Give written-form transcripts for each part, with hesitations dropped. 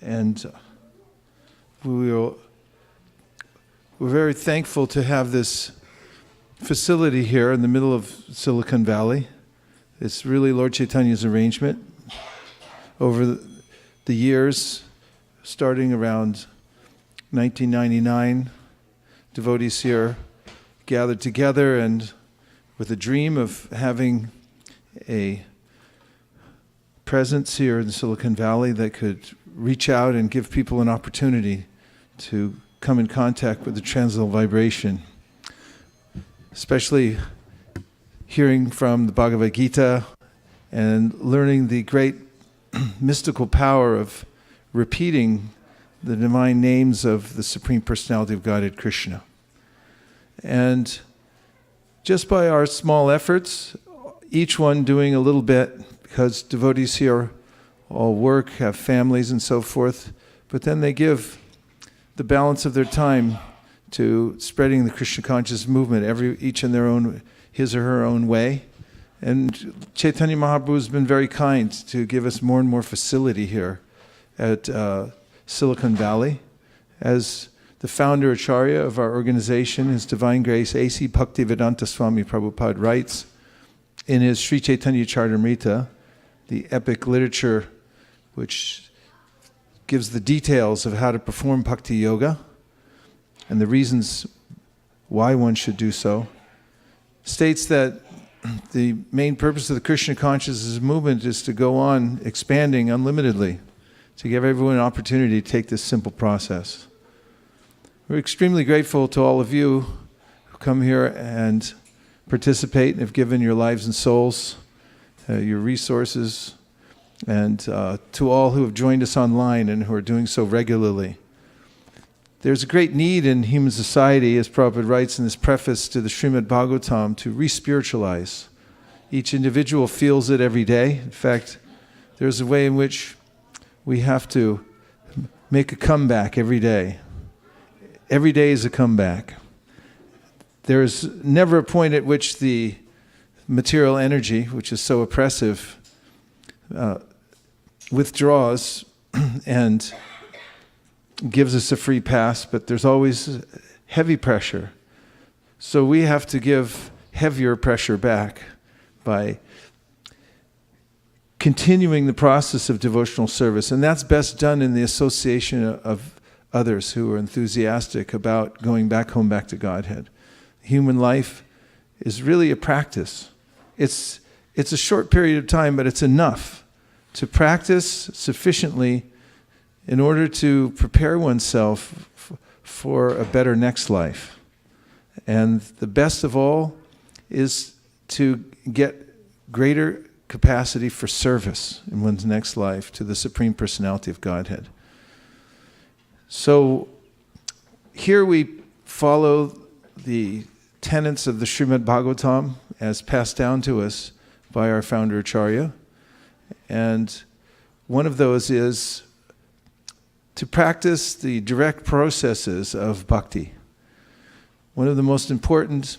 And we're very thankful to have this facility here in the middle of Silicon Valley. It's really Lord Chaitanya's arrangement. Over the years, starting around 1999, devotees here gathered together and with a dream of having a presence here in Silicon Valley that could reach out and give people an opportunity to come in contact with the transcendental vibration. Especially hearing from the Bhagavad Gita and learning the great mystical power of repeating the divine names of the Supreme Personality of Godhead, Krishna. And just by our small efforts, each one doing a little bit, because devotees here all work, have families and so forth, but then they give the balance of their time to spreading the Krishna conscious movement, each in their own, his or her own way. And Chaitanya Mahaprabhu has been very kind to give us more and more facility here at Silicon Valley. As the founder Acharya of our organization, His Divine Grace A.C. Bhaktivedanta Swami Prabhupada writes in his Sri Chaitanya Charitamrita, the epic literature which gives the details of how to perform bhakti yoga and the reasons why one should do so, states that the main purpose of the Krishna consciousness movement is to go on expanding unlimitedly, to give everyone an opportunity to take this simple process. We're extremely grateful to all of you who come here and participate and have given your lives and souls, your resources, and to all who have joined us online and who are doing so regularly. There's a great need in human society, as Prabhupada writes in his preface to the Srimad Bhagavatam, to re-spiritualize. Each individual feels it every day. In fact, there's a way in which we have to make a comeback every day. Every day is a comeback. There's never a point at which the material energy, which is so oppressive, withdraws and gives us a free pass, but there's always heavy pressure. So we have to give heavier pressure back by continuing the process of devotional service. And that's best done in the association of others who are enthusiastic about going back home, back to Godhead. Human life is really a practice. It's a short period of time, but it's enough to practice sufficiently in order to prepare oneself for a better next life. And the best of all is to get greater capacity for service in one's next life to the Supreme Personality of Godhead. So here we follow the tenets of the Srimad Bhagavatam as passed down to us by our founder Acharya. And one of those is to practice the direct processes of bhakti. One of the most important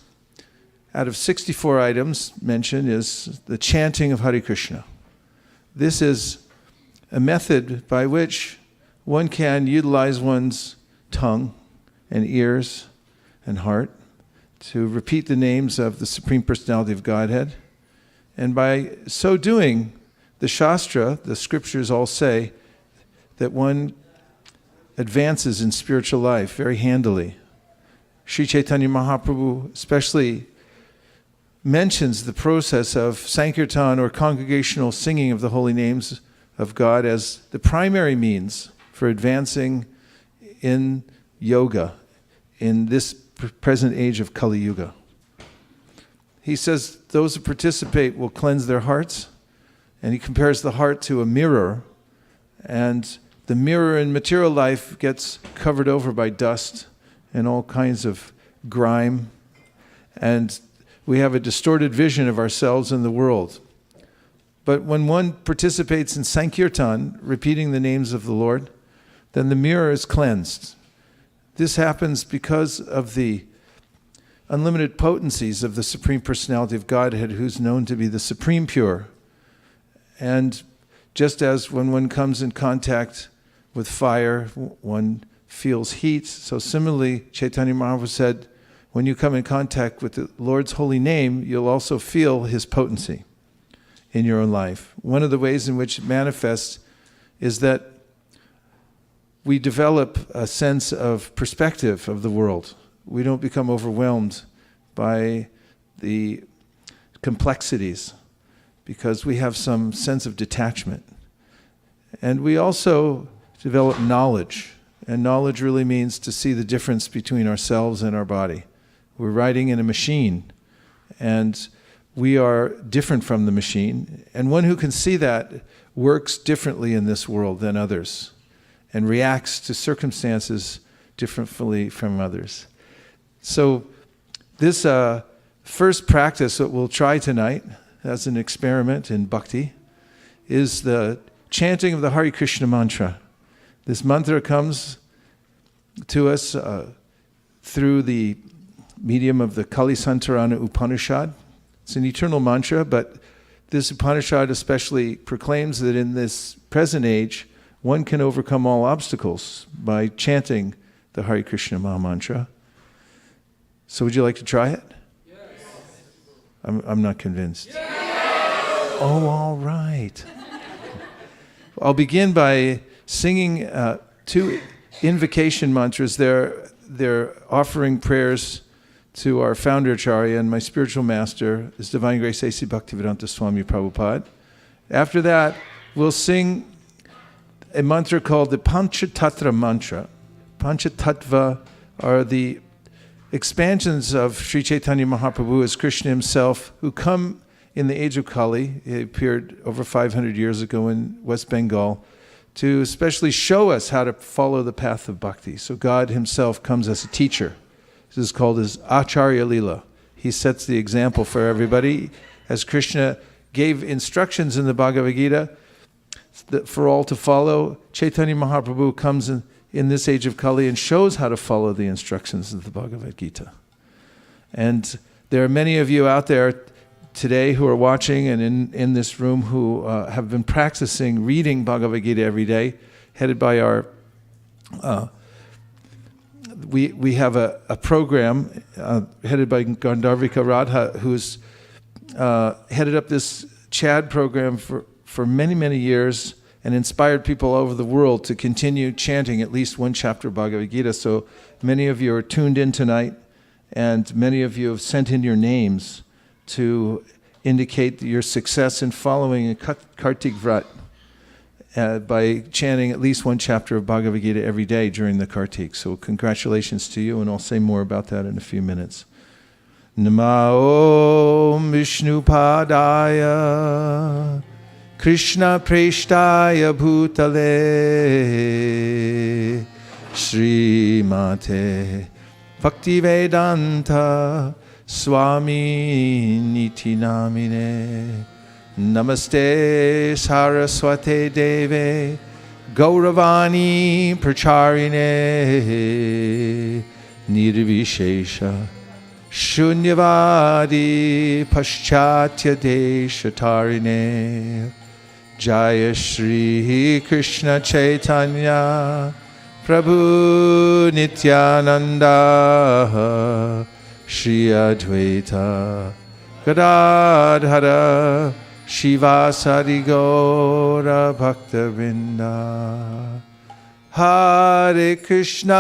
out of 64 items mentioned is the chanting of Hare Krishna. This is a method by which one can utilize one's tongue and ears and heart to repeat the names of the Supreme Personality of Godhead. And by so doing, the Shastra, the scriptures all say that one advances in spiritual life very handily. Sri Chaitanya Mahaprabhu especially mentions the process of Sankirtan or congregational singing of the holy names of God as the primary means for advancing in yoga in this present age of Kali Yuga. He says those who participate will cleanse their hearts, and he compares the heart to a mirror, and the mirror in material life gets covered over by dust and all kinds of grime, and we have a distorted vision of ourselves and the world. But when one participates in Sankirtan, repeating the names of the Lord, then the mirror is cleansed. This happens because of the unlimited potencies of the Supreme Personality of Godhead, who's known to be the Supreme Pure. And just as when one comes in contact with fire, one feels heat. So similarly, Chaitanya Mahaprabhu said, when you come in contact with the Lord's holy name, you'll also feel his potency in your own life. One of the ways in which it manifests is that we develop a sense of perspective of the world. We don't become overwhelmed by the complexities because we have some sense of detachment. And we also develop knowledge. And knowledge really means to see the difference between ourselves and our body. We're riding in a machine, and we are different from the machine. And one who can see that works differently in this world than others and reacts to circumstances differently from others. So this first practice that we'll try tonight as an experiment in Bhakti is the chanting of the Hare Krishna mantra. This mantra comes to us through the medium of the Kalisantarana Upanishad. It's an eternal mantra, but this Upanishad especially proclaims that in this present age, one can overcome all obstacles by chanting the Hare Krishna Maha Mantra. So would you like to try it? Yes. I'm not convinced. Yes. Oh, all right. I'll begin by singing two invocation mantras. They're offering prayers to our founder Acharya and my spiritual master, His Divine Grace Vaisesika Bhaktivedanta Swami Prabhupada. After that, we'll sing a mantra called the Panchatattva mantra. Panchatattva are the expansions of Sri Chaitanya Mahaprabhu as Krishna himself, who come in the age of Kali. He appeared over 500 years ago in West Bengal to especially show us how to follow the path of bhakti. So God himself comes as a teacher. This is called his Acharya Lila. He sets the example for everybody. As Krishna gave instructions in the Bhagavad Gita for all to follow, Chaitanya Mahaprabhu comes in this age of Kali and shows how to follow the instructions of the Bhagavad Gita. And there are many of you out there today who are watching and in this room who have been practicing reading Bhagavad Gita every day, headed by our... We have a program headed by Gandharvika Radha, who's headed up this Chad program for many, many years and inspired people all over the world to continue chanting at least one chapter of Bhagavad Gita. So many of you are tuned in tonight, and many of you have sent in your names to indicate your success in following a Kartik Vrat by chanting at least one chapter of Bhagavad Gita every day during the Kartik. So congratulations to you, and I'll say more about that in a few minutes. Namo Om Vishnu Padaya Krishna Preshtaya Bhutale Shri Mate Bhaktivedanta Swami Niti Namine Namaste Saraswate Deve Gauravani Pracharine Nirvishesha Shunyavadi Paschatya Deshatarine Jaya Shri Krishna Chaitanya Prabhu Nityananda Shri Advaita Gadadhara Shivasari Gaura Bhakta Vrinda. Hare Krishna,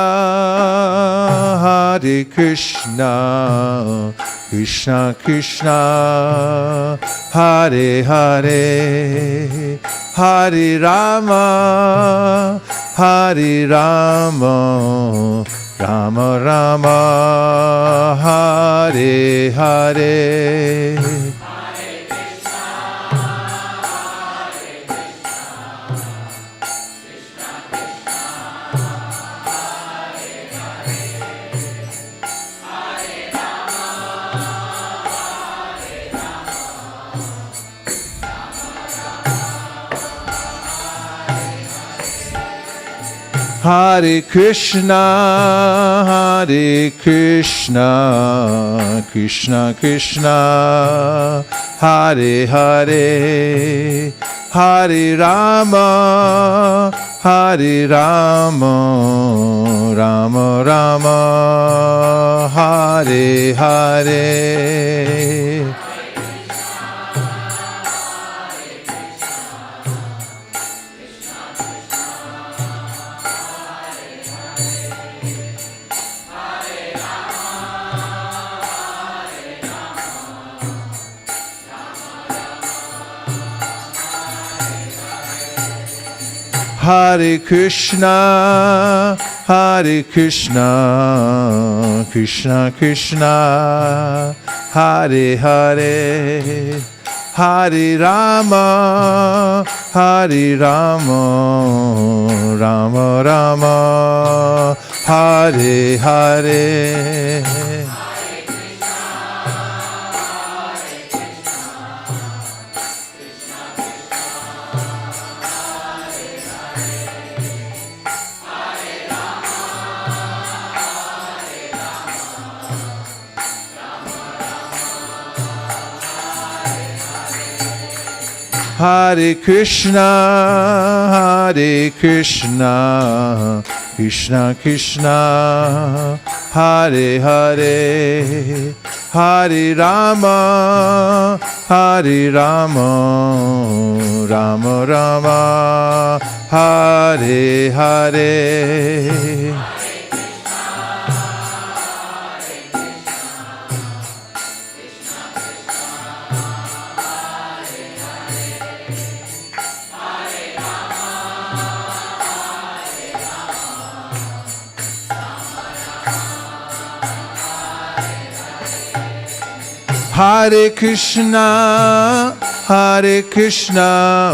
Krishna Krishna, Hare Hare, Hare Rama, Hare Rama, Rama Rama, Hare Hare. Hare Krishna, Krishna Krishna, Hare Hare, Hare Rama, Hare Rama, Rama Rama, Hare Hare. Hare Krishna, Hare Krishna, Krishna Krishna, Hare Hare, Hare Rama, Hare Rama, Rama Rama, Hare Hare. Hare Krishna, Hare Krishna, Krishna Krishna, Hare Hare, Hare Rama, Hare Rama, Rama Rama, Hare Hare. Hare Krishna, Hare Krishna,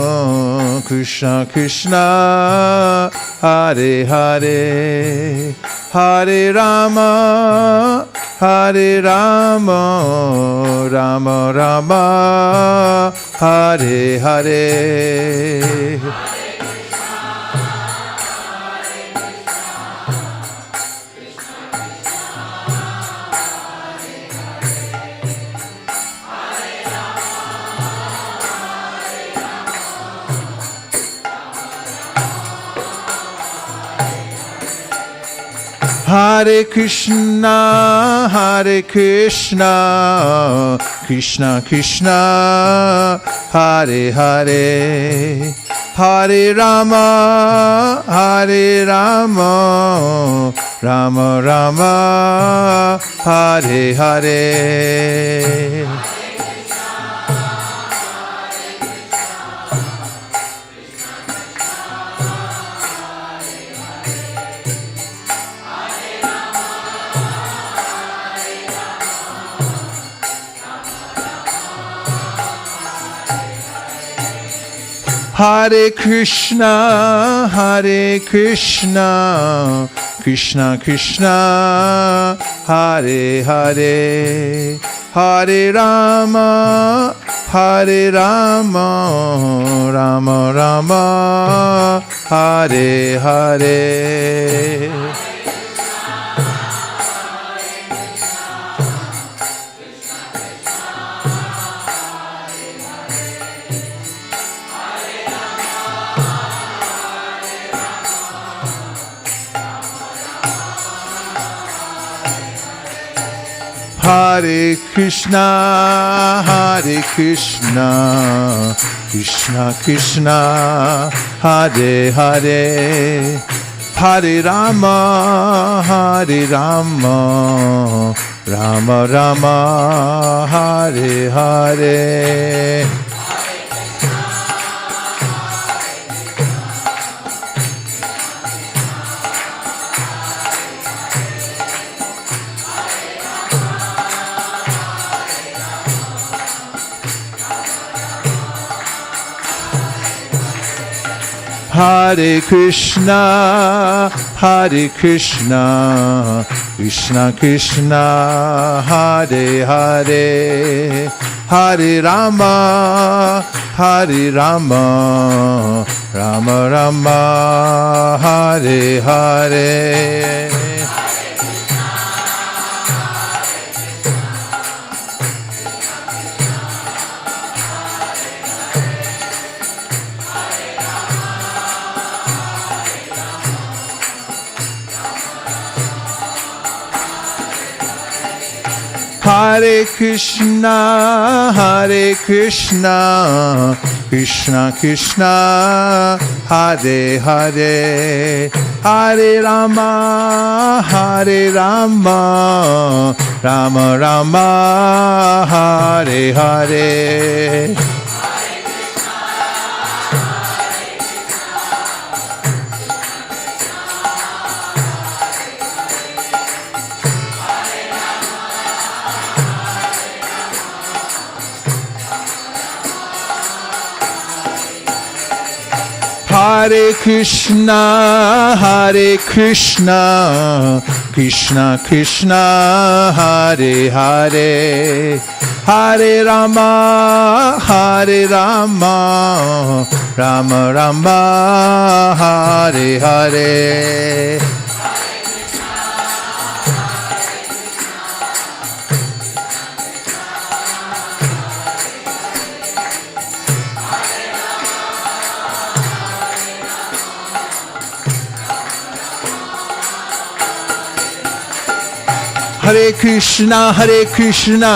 Krishna Krishna, Hare Hare, Hare Rama, Hare Rama, Rama Rama, Hare Hare. Hare Krishna, Hare Krishna, Krishna Krishna, Hare Hare, Hare Rama, Hare Rama, Rama Rama, Hare Hare. Hare Krishna, Hare Krishna, Krishna Krishna, Hare Hare, Hare Rama, Hare Rama, Rama Rama, Hare Hare. Hare Krishna, Hare Krishna, Krishna Krishna, Hare Hare, Hare Rama, Hare Rama, Rama Rama, Hare Hare. Hare Krishna, Hare Krishna, Krishna Krishna, Hare Hare, Hare Rama, Hare Rama, Rama Rama, Hare Hare. Hare Krishna, Krishna Krishna, Hare Hare, Hare Rama, Rama Rama, Hare Hare. Hare Krishna, Krishna Krishna, Hare Hare, Hare Rama, Rama Rama, Hare Hare. Hare Krishna,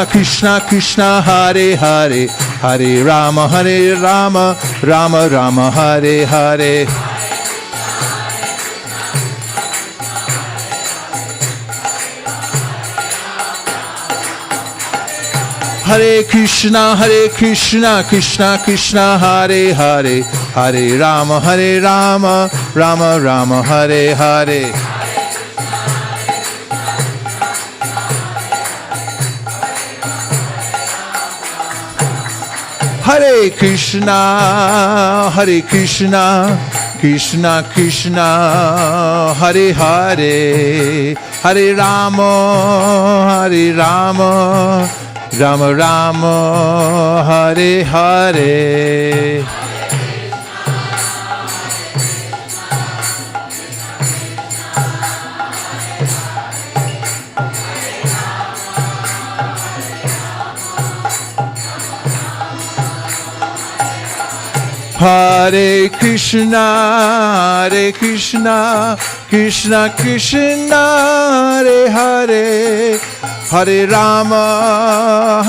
Krishna Krishna, Hare Hare, Hare Rama, Rama Rama, Hare Hare. Hare Krishna, Krishna Krishna, Hare Hare, Hare Rama, Rama Rama, Hare Hare. Hare Krishna, Krishna Krishna, Hare Hare, Hare Rama, Rama Rama, Hare Hare. Hare Krishna, Krishna Krishna, Hare Hare, Hare Rama,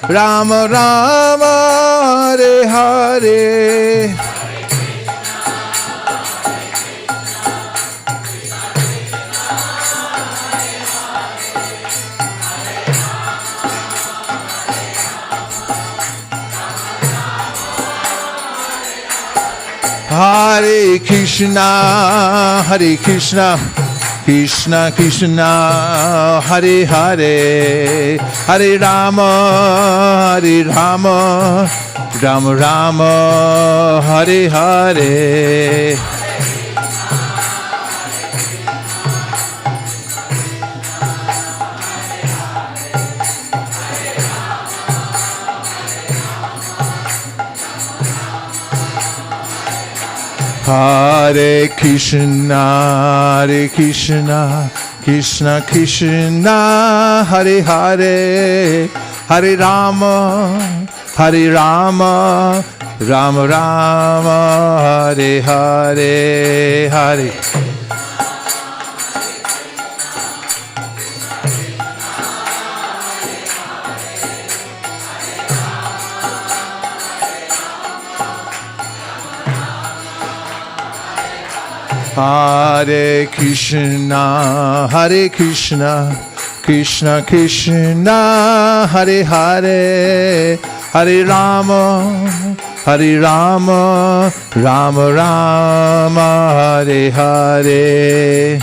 Rama Rama, Hare Hare. Hare Krishna, Krishna Krishna, Hare Hare, Hare Rama, Rama Rama, Hare Hare. Hare Krishna, Krishna Krishna, Hare Hare, Hare Rama, Rama Rama, Hare Hare, Hare. Hare Krishna, Krishna Krishna, Hare Hare, Hare Rama, Rama Rama, Hare Hare.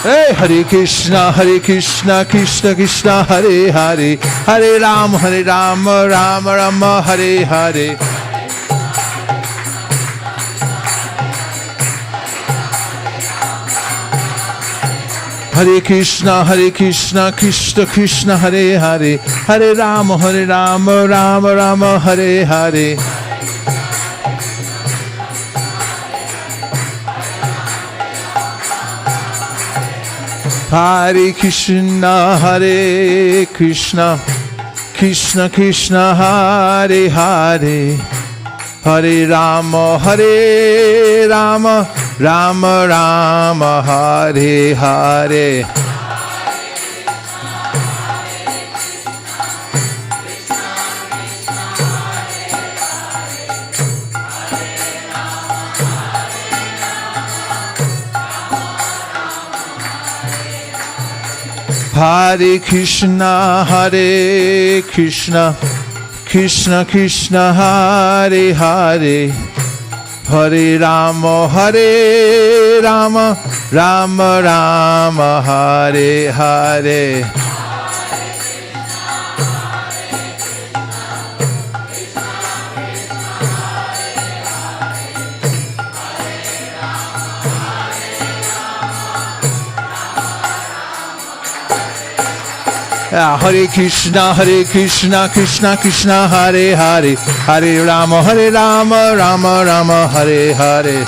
Hey, Hare Krishna, Krishna Krishna, Hare Hare, Hare Rama, Rama Rama, Hare Hare. Hare Krishna, Krishna Krishna, Hare Hare, Hare Rama, Rama Rama, Hare Hare. Hare Krishna, Krishna Krishna Hare Hare, Hare Rama Rama Rama Hare Hare. Hare Krishna Krishna Krishna Hare Hare, Hare Rama Rama Rama Hare Hare. Hare Krishna Krishna Krishna Hare Hare, Hare Rama Rama Rama Hare Hare.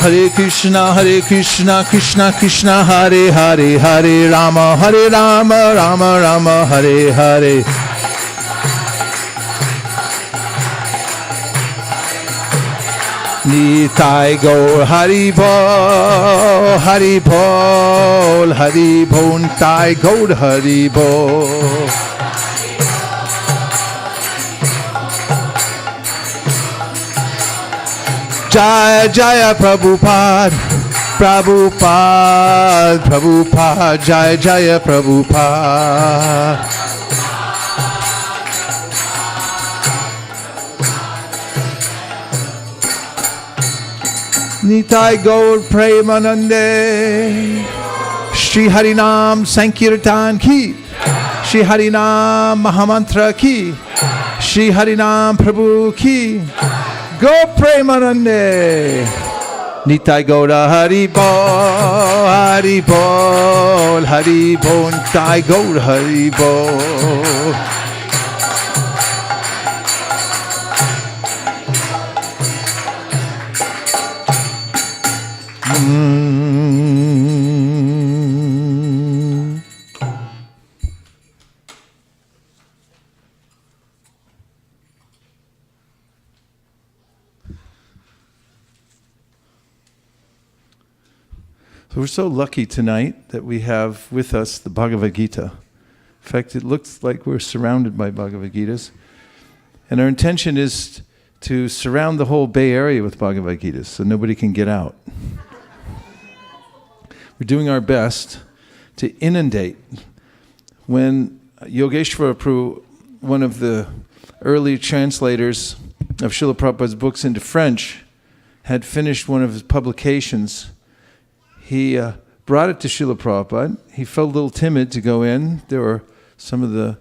Hare Krishna Krishna Krishna Hare Hare, Hare Rama Rama Rama Hare Hare. Nitai Gaur Hari Bol, Hari Bol, Hari Bol, Nitai Gaur Hari Bol. Jaya Jaya Prabhupada, Prabhupada, Prabhupada, Jaya Jaya Prabhupada. Nitai Gaur Premanande, Shri Harinam Sankirtan ki, Shri Harinam Mahamantra ki, Shri Harinam Prabhu ki, Go Premanande. Nitai Gaura Hari Bol, Hari Bol, Hari Bol, Nitai Gaur Hari Bol. So we're so lucky tonight that we have with us the Bhagavad Gita. In fact, it looks like we're surrounded by Bhagavad Gitas. And our intention is to surround the whole Bay Area with Bhagavad Gitas so nobody can get out. We're doing our best to inundate. When Yogeshwara Prabhu, one of the early translators of Srila Prabhupada's books into French, had finished one of his publications, he brought it to Srila Prabhupada. He felt a little timid to go in. There were some of the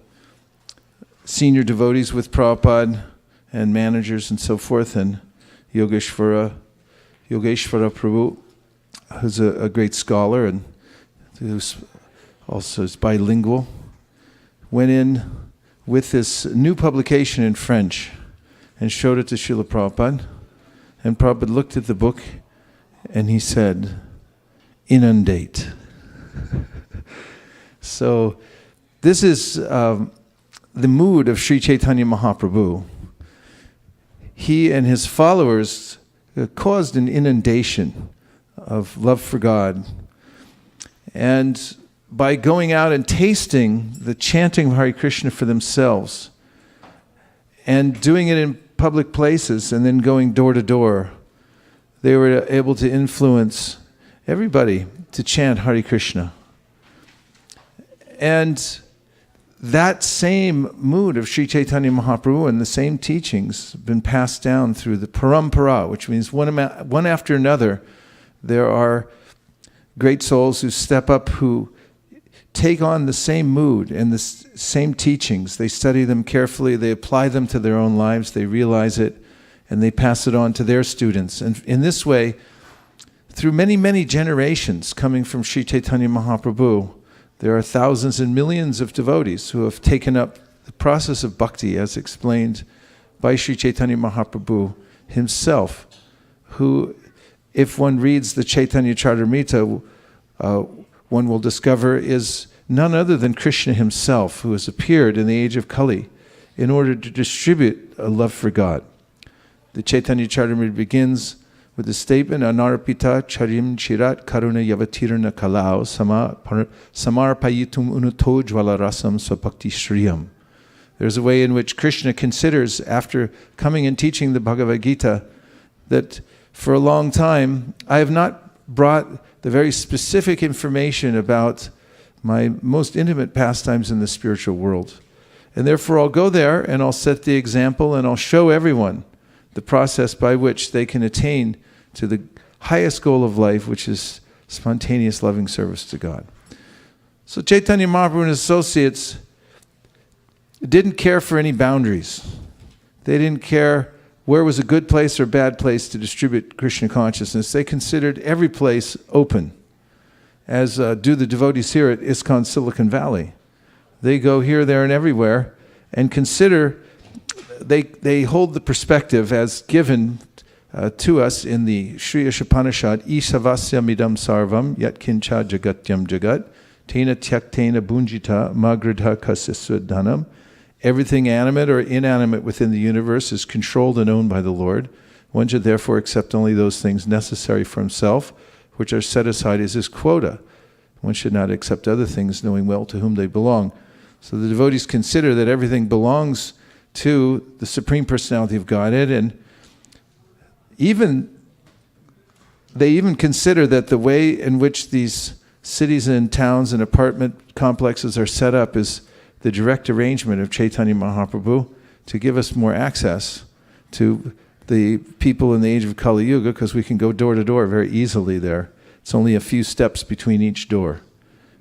senior devotees with Prabhupada and managers and so forth, and Yogeshwara Prabhu, who's a great scholar and who's also is bilingual, went in with this new publication in French and showed it to Srila Prabhupada. And Prabhupada looked at the book and he said, "Inundate." So this is the mood of Sri Chaitanya Mahaprabhu. He and his followers caused an inundation of love for God. And by going out and tasting the chanting of Hare Krishna for themselves and doing it in public places and then going door to door, they were able to influence everybody to chant Hare Krishna. And that same mood of Sri Chaitanya Mahaprabhu and the same teachings have been passed down through the parampara, which means one after another, there are great souls who step up, who take on the same mood and the same teachings. They study them carefully, they apply them to their own lives, they realize it, and they pass it on to their students. And in this way, through many, many generations coming from Sri Chaitanya Mahaprabhu, there are thousands and millions of devotees who have taken up the process of bhakti as explained by Sri Chaitanya Mahaprabhu himself, who if one reads the Chaitanya Charitamrita, one will discover is none other than Krishna himself, who has appeared in the age of Kali in order to distribute a love for God. The Chaitanya Charitamrita begins with the statement, Anarpita charim chirat karuna yavatirana kalau samarpayitum unuto jvala rasam swabhakti shriyam. There's a way in which Krishna considers, after coming and teaching the Bhagavad Gita, that for a long time I have not brought the very specific information about my most intimate pastimes in the spiritual world. And therefore I'll go there and I'll set the example and I'll show everyone the process by which they can attain to the highest goal of life, which is spontaneous loving service to God. So Chaitanya Mahaprabhu and his associates didn't care for any boundaries. They didn't care where was a good place or bad place to distribute Krishna consciousness. They considered every place open, as do the devotees here at ISKCON Silicon Valley. They go here, there, and everywhere and consider, they hold the perspective as given to us in the Sri Ishopanishad, Isavasya midam sarvam yat kincha jagatyam jagat tena tyaktena bunjita magridha kasiswadhanam. Everything animate or inanimate within the universe is controlled and owned by the Lord. One should therefore accept only those things necessary for himself, which are set aside as his quota. One should not accept other things, knowing well to whom they belong. So the devotees consider that everything belongs to the Supreme Personality of Godhead, and they even consider that the way in which these cities and towns and apartment complexes are set up is the direct arrangement of Chaitanya Mahaprabhu to give us more access to the people in the age of Kali Yuga, because we can go door to door very easily there. It's only a few steps between each door.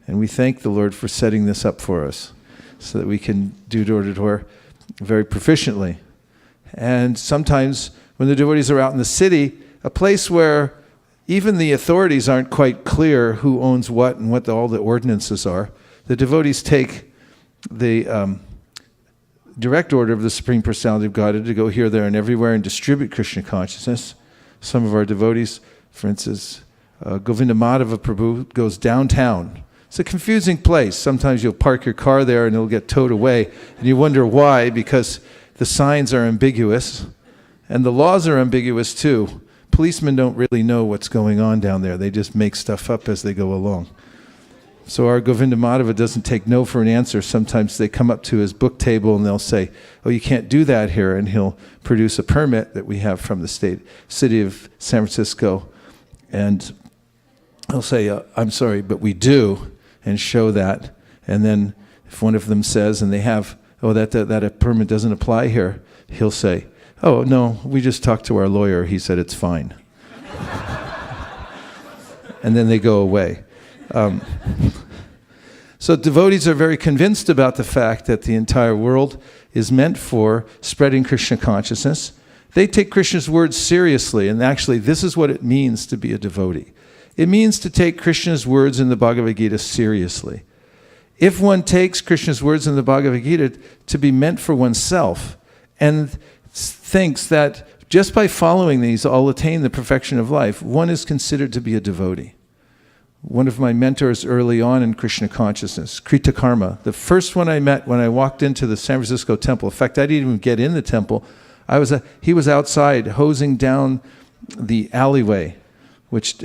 And we thank the Lord for setting this up for us so that we can do door to door very proficiently. And sometimes when the devotees are out in the city, a place where even the authorities aren't quite clear who owns what and what all the ordinances are, the devotees take the direct order of the Supreme Personality of Godhead to go here, there, and everywhere and distribute Krishna consciousness. Some of our devotees, for instance, Govinda Madhava Prabhu goes downtown. It's a confusing place. Sometimes you'll park your car there and it'll get towed away, and you wonder why, because the signs are ambiguous and the laws are ambiguous too. Policemen don't really know what's going on down there. They just make stuff up as they go along. So our Govinda Madhava doesn't take no for an answer. Sometimes they come up to his book table and they'll say, oh, you can't do that here. And he'll produce a permit that we have from the city of San Francisco. And he'll say, I'm sorry, but we do, and show that. And then if one of them says, and they have, oh, that permit doesn't apply here, he'll say, oh, no, we just talked to our lawyer. He said it's fine. And then they go away. So devotees are very convinced about the fact that the entire world is meant for spreading Krishna consciousness. They take Krishna's words seriously, and actually this is what it means to be a devotee. It means to take Krishna's words in the Bhagavad Gita seriously. If one takes Krishna's words in the Bhagavad Gita to be meant for oneself and thinks that just by following these I'll attain the perfection of life, one is considered to be a devotee. One of my mentors early on in Krishna consciousness, Krita Karma, the first one I met when I walked into the San Francisco temple. In fact, I didn't even get in the temple. He was outside hosing down the alleyway, which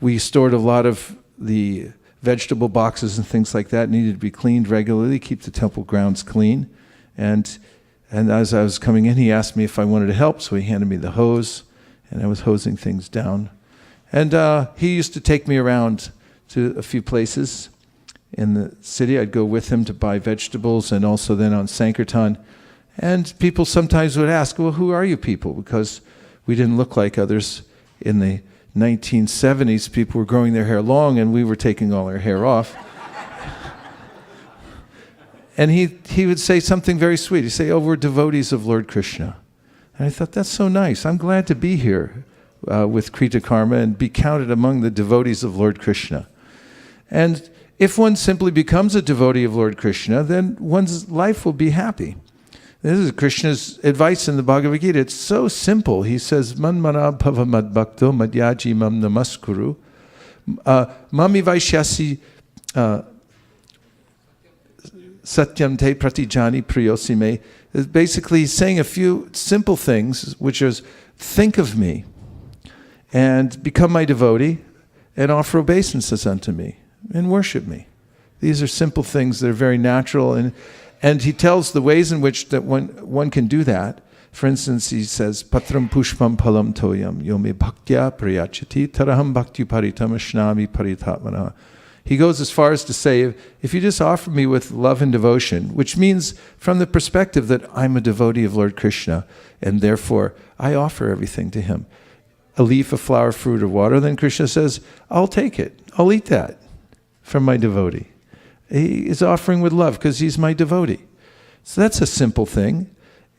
we stored a lot of the vegetable boxes and things like that, needed to be cleaned regularly, keep the temple grounds clean. And as I was coming in, he asked me if I wanted to help, so he handed me the hose, and I was hosing things down. And he used to take me around to a few places in the city. I'd go with him to buy vegetables, and also then on Sankirtan. And people sometimes would ask, well, who are you people? Because we didn't look like others. In the 1970s, people were growing their hair long, and we were taking all our hair off. And he would say something very sweet. He'd say, oh, we're devotees of Lord Krishna. And I thought, that's so nice. I'm glad to be here with Krita Karma and be counted among the devotees of Lord Krishna. And if one simply becomes a devotee of Lord Krishna, then one's life will be happy. This is Krishna's advice in the Bhagavad Gita. It's so simple. He says, Manmana bhava madbhakto madhyaji mam namaskuru. Mami vaishyasi satyam te pratijani priyosime. Is basically saying a few simple things, which is, think of me and become my devotee and offer obeisances unto me and worship me. These are simple things that are very natural, and he tells the ways in which that one can do that. For instance, he says, Patram pushpam palam toyam yome bhaktya priyachati taraham bhakti paritam ashnami paritatmana. He goes as far as to say, if you just offer me with love and devotion, which means from the perspective that I'm a devotee of Lord Krishna, and therefore I offer everything to him. A leaf, a flower, fruit, or water, then Krishna says, I'll take it. I'll eat that from my devotee. He is offering with love because he's my devotee. So that's a simple thing.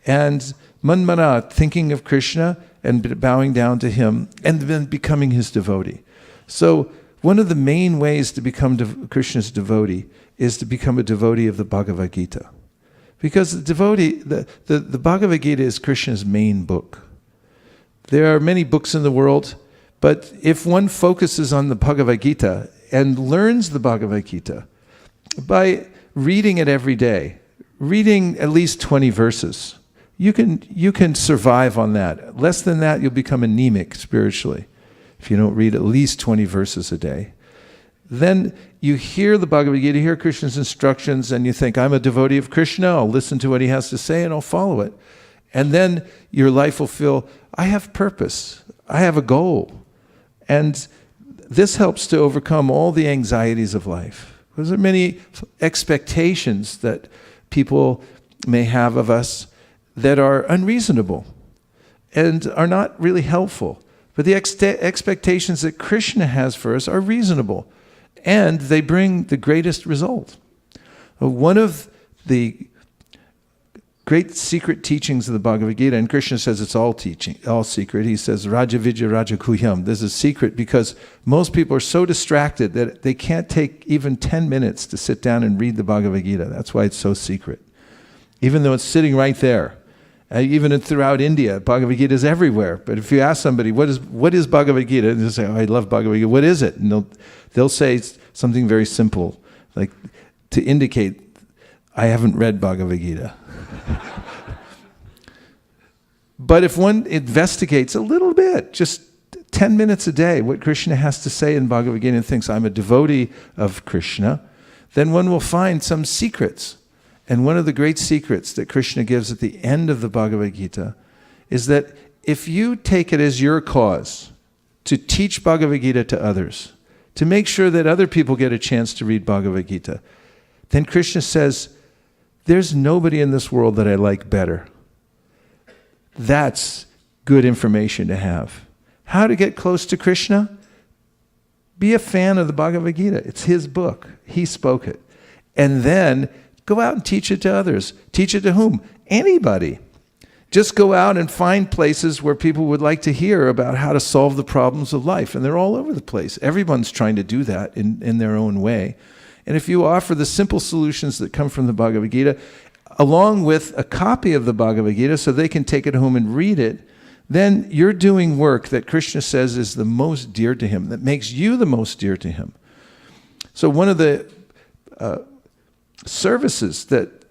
And manmana, thinking of Krishna and bowing down to him and then becoming his devotee. So one of the main ways to become Krishna's devotee is to become a devotee of the Bhagavad Gita. Because the Bhagavad Gita is Krishna's main book. There are many books in the world, but if one focuses on the Bhagavad Gita and learns the Bhagavad Gita by reading it every day, reading at least 20 verses, you can survive on that. Less than that, you'll become anemic spiritually if you don't read at least 20 verses a day. Then you hear the Bhagavad Gita, hear Krishna's instructions, and you think, I'm a devotee of Krishna, I'll listen to what he has to say and I'll follow it. And then your life will feel, I have purpose, I have a goal. And this helps to overcome all the anxieties of life. Because there are many expectations that people may have of us that are unreasonable and are not really helpful. But the expectations that Krishna has for us are reasonable, and they bring the greatest result. One of the great secret teachings of the Bhagavad Gita, and Krishna says it's all teaching, all secret. He says, Raja Vidya Raja Kuhyam. This is secret because most people are so distracted that they can't take even 10 minutes to sit down and read the Bhagavad Gita. That's why it's so secret. Even though it's sitting right there. Even throughout India, Bhagavad Gita is everywhere. But if you ask somebody, what is Bhagavad Gita? And they'll say, I love Bhagavad Gita. What is it? And they'll say something very simple, like to indicate, I haven't read Bhagavad Gita. But if one investigates a little bit, just 10 minutes a day, what Krishna has to say in Bhagavad Gita and thinks, I'm a devotee of Krishna, then one will find some secrets. And one of the great secrets that Krishna gives at the end of the Bhagavad Gita is that if you take it as your cause to teach Bhagavad Gita to others, to make sure that other people get a chance to read Bhagavad Gita, then Krishna says, there's nobody in this world that I like better. That's good information to have. How to get close to Krishna? Be a fan of the Bhagavad Gita. It's his book. He spoke it. And then go out and teach it to others. Teach it to whom? Anybody. Just go out and find places where people would like to hear about how to solve the problems of life. And they're all over the place. Everyone's trying to do that in their own way. And if you offer the simple solutions that come from the Bhagavad Gita, along with a copy of the Bhagavad Gita so they can take it home and read it, then you're doing work that Krishna says is the most dear to him, that makes you the most dear to him. So one of the services that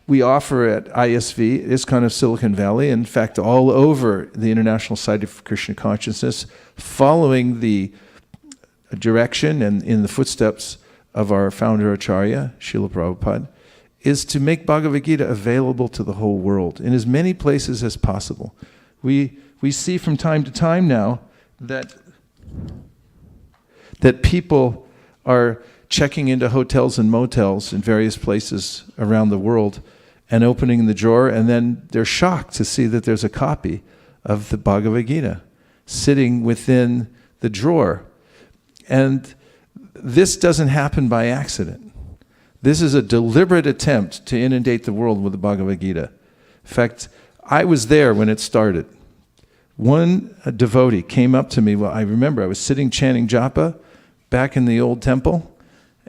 we offer at ISV, ISKCON of Silicon Valley, in fact, all over the International Society for Krishna Consciousness, following the direction and in the footsteps of our founder Acharya, Srila Prabhupada, is to make Bhagavad Gita available to the whole world in as many places as possible. We see from time to time now that people are checking into hotels and motels in various places around the world and opening the drawer, and then they're shocked to see that there's a copy of the Bhagavad Gita sitting within the drawer. And this doesn't happen by accident. This is a deliberate attempt to inundate the world with the Bhagavad Gita. In fact, I was there when it started. One devotee came up to me. Well, I remember I was sitting chanting japa back in the old temple,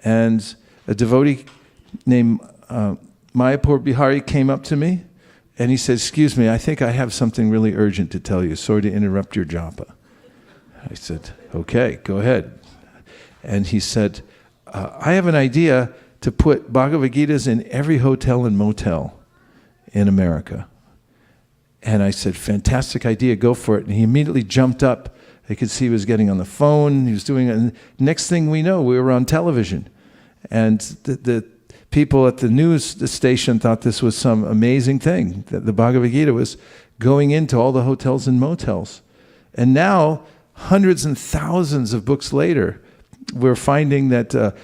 and a devotee named Mayapur Bihari came up to me And he said, "Excuse me, I think I have something really urgent to tell you. Sorry to interrupt your japa." I said, "Okay, go ahead." And he said, "I have an idea to put Bhagavad Gitas in every hotel and motel in America." And I said, "Fantastic idea, go for it." And he immediately jumped up. I could see he was getting on the phone, he was doing it. And next thing we know, we were on television. And the people at the news station thought this was some amazing thing, that the Bhagavad Gita was going into all the hotels and motels. And now, hundreds and thousands of books later, we're finding that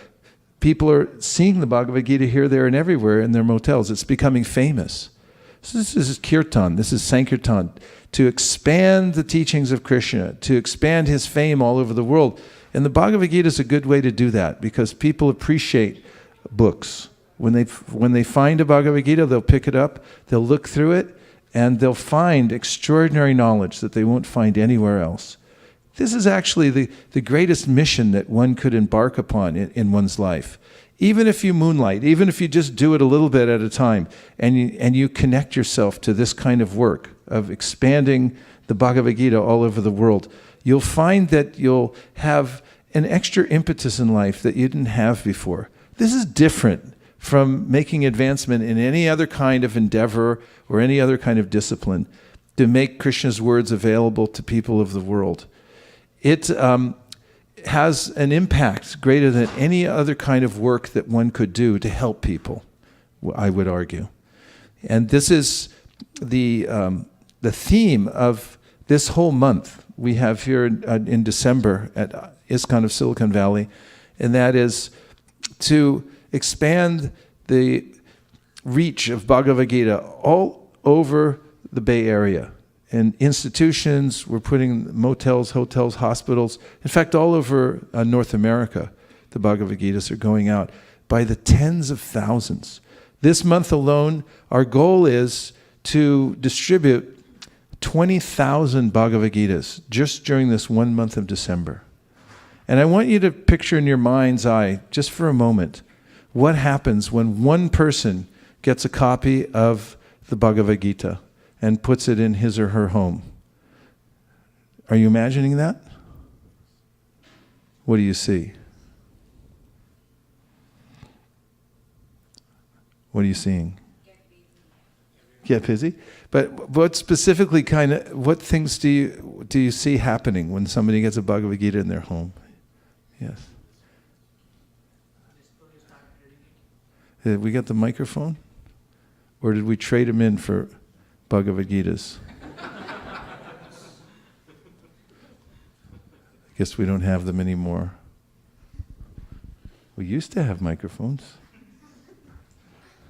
people are seeing the Bhagavad Gita here, there, and everywhere in their motels. It's becoming famous. So this is Kirtan, this is Sankirtan, to expand the teachings of Krishna, to expand his fame all over the world. And the Bhagavad Gita is a good way to do that, because people appreciate books. When they find a Bhagavad Gita, they'll pick it up, they'll look through it, and they'll find extraordinary knowledge that they won't find anywhere else. This is actually the greatest mission that one could embark upon in one's life. Even if you moonlight, even if you just do it a little bit at a time, and you connect yourself to this kind of work of expanding the Bhagavad Gita all over the world, you'll find that you'll have an extra impetus in life that you didn't have before. This is different from making advancement in any other kind of endeavor or any other kind of discipline to make Krishna's words available to people of the world. It has an impact greater than any other kind of work that one could do to help people, I would argue. And this is the theme of this whole month we have here in December at ISKCON of Silicon Valley, and that is to expand the reach of Bhagavad Gita all over the Bay Area. And institutions, we're putting motels, hotels, hospitals, in fact, all over North America, the Bhagavad Gitas are going out by the tens of thousands. This month alone, our goal is to distribute 20,000 Bhagavad Gitas just during this 1 month of December. And I want you to picture in your mind's eye, just for a moment, what happens when one person gets a copy of the Bhagavad Gita and puts it in his or her home. Are you imagining that? What do you see? What are you seeing? Get busy. But what specifically what things do you see happening when somebody gets a Bhagavad Gita in their home? Yes. Did we get the microphone? Or did we trade them in for Bhagavad Gitas? I guess we don't have them anymore. We used to have microphones.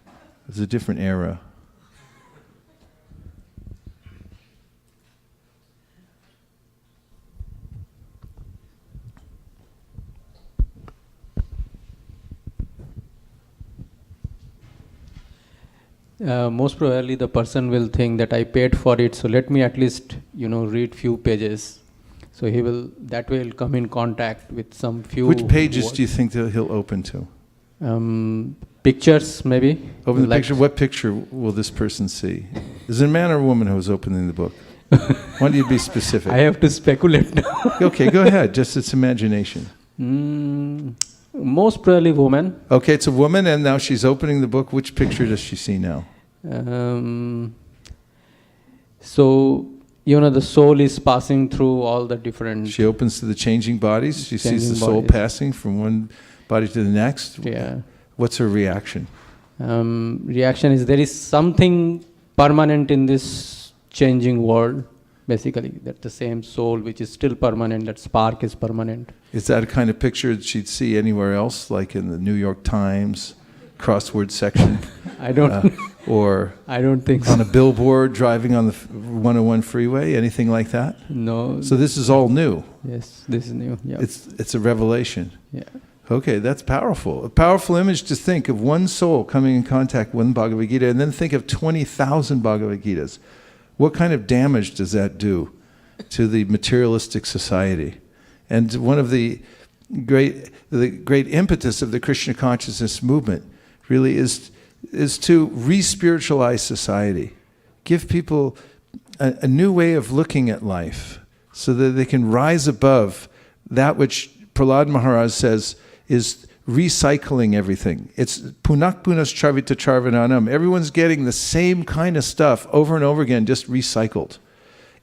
It was a different era. Most probably the person will think that I paid for it, so let me at least, read few pages. So that way he'll come in contact with some few... Which pages do you think that he'll open to? Pictures, maybe. Open the picture. What picture will this person see? Is it a man or a woman who is opening the book? Why don't you be specific? I have to speculate now. Okay, go ahead. Just its imagination. Most probably woman. Okay, it's a woman, and now she's opening the book. Which picture does she see now? So, the soul is passing through all the different... She opens to the changing bodies. She sees the soul passing from one body to the next. Yeah. What's her reaction? Reaction is there is something permanent in this changing world. Basically, that the same soul which is still permanent, that spark is permanent. Is that a kind of picture that she'd see anywhere else, like in the New York Times crossword section? I don't or I don't think so. On a billboard driving on the 101 freeway, anything like that? No. So this is all new. Yes, this is new. Yeah. It's a revelation. Yeah. Okay, that's powerful. A powerful image to think of one soul coming in contact with one Bhagavad Gita, and then think of 20,000 Bhagavad Gitas. What kind of damage does that do to the materialistic society? And one of the great impetus of the Krishna consciousness movement really is to re-spiritualize society, give people a new way of looking at life so that they can rise above that which Prahlad Maharaj says is recycling everything. It's punak punas charvita charvananam. Everyone's getting the same kind of stuff over and over again, just recycled.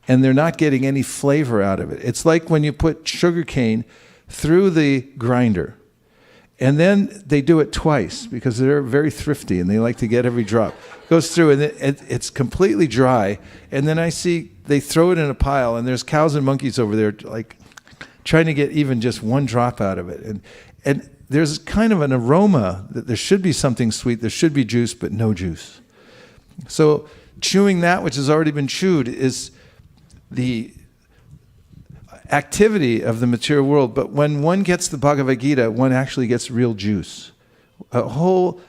And they're not getting any flavor out of it. It's like when you put sugar cane through the grinder. And then they do it twice because they're very thrifty and they like to get every drop. It goes through and it's completely dry. And then I see they throw it in a pile and there's cows and monkeys over there like trying to get even just one drop out of it. And there's kind of an aroma that there should be something sweet, there should be juice, but no juice. So chewing that which has already been chewed is the activity of the material world, but when one gets the Bhagavad Gita, one actually gets real juice, a whole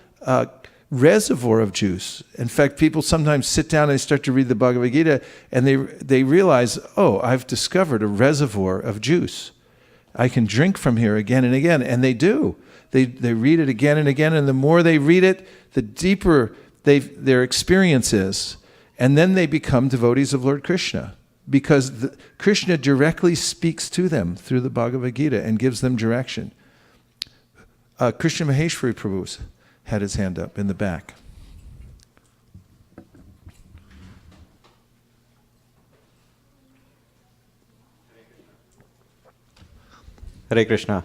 reservoir of juice. In fact, people sometimes sit down and they start to read the Bhagavad Gita and they realize, oh, I've discovered a reservoir of juice. I can drink from here again and again, and they do. They read it again and again, and the more they read it, the deeper their experience is, and then they become devotees of Lord Krishna. Because Krishna directly speaks to them through the Bhagavad Gita and gives them direction. Krishna Maheshwari Prabhu had his hand up in the back. Hare Krishna.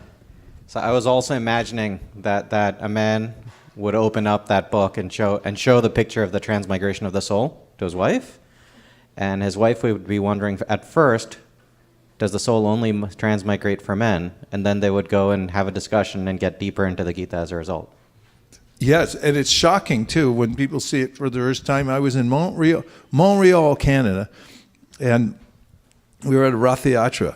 So I was also imagining that a man would open up that book and show the picture of the transmigration of the soul to his wife. And his wife would be wondering at first, does the soul only transmigrate for men? And then they would go and have a discussion and get deeper into the Gita as a result. Yes, and it's shocking too when people see it for the first time. I was in Montreal, Canada, and we were at a Rath Yatra,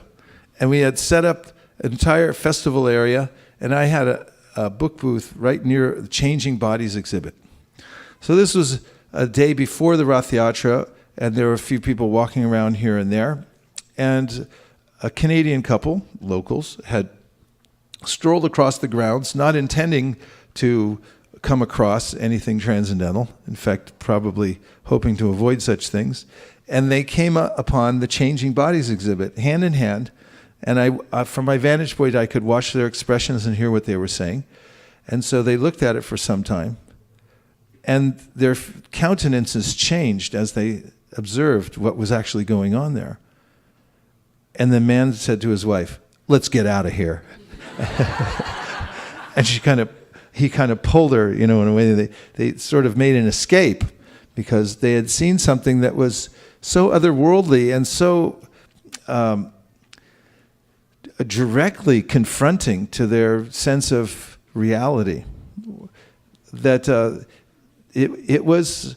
and we had set up an entire festival area, and I had a book booth right near the Changing Bodies exhibit. So this was a day before the Rath Yatra, and there were a few people walking around here and there. And a Canadian couple, locals, had strolled across the grounds, not intending to come across anything transcendental. In fact, probably hoping to avoid such things. And they came upon the Changing Bodies exhibit, hand in hand. And from my vantage point, I could watch their expressions and hear what they were saying. And so they looked at it for some time. And their countenances changed as they observed what was actually going on there. And the man said to his wife, "Let's get out of here." And he kind of pulled her, in a way they sort of made an escape because they had seen something that was so otherworldly and so directly confronting to their sense of reality that it was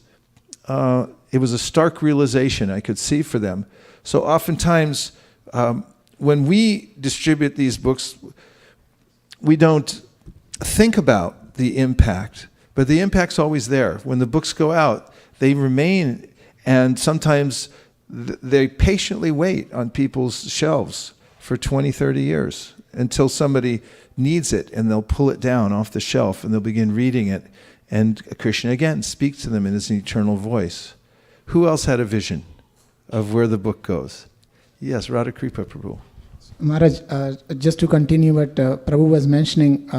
a stark realization I could see for them. So oftentimes, when we distribute these books, we don't think about the impact, but the impact's always there. When the books go out, they remain, and sometimes they patiently wait on people's shelves for 20, 30 years until somebody needs it, and they'll pull it down off the shelf, and they'll begin reading it, and Krishna again speaks to them in his eternal voice. Who else had a vision of where the book goes? Yes, Radha Kripa Prabhu. Maharaj, just to continue what Prabhu was mentioning,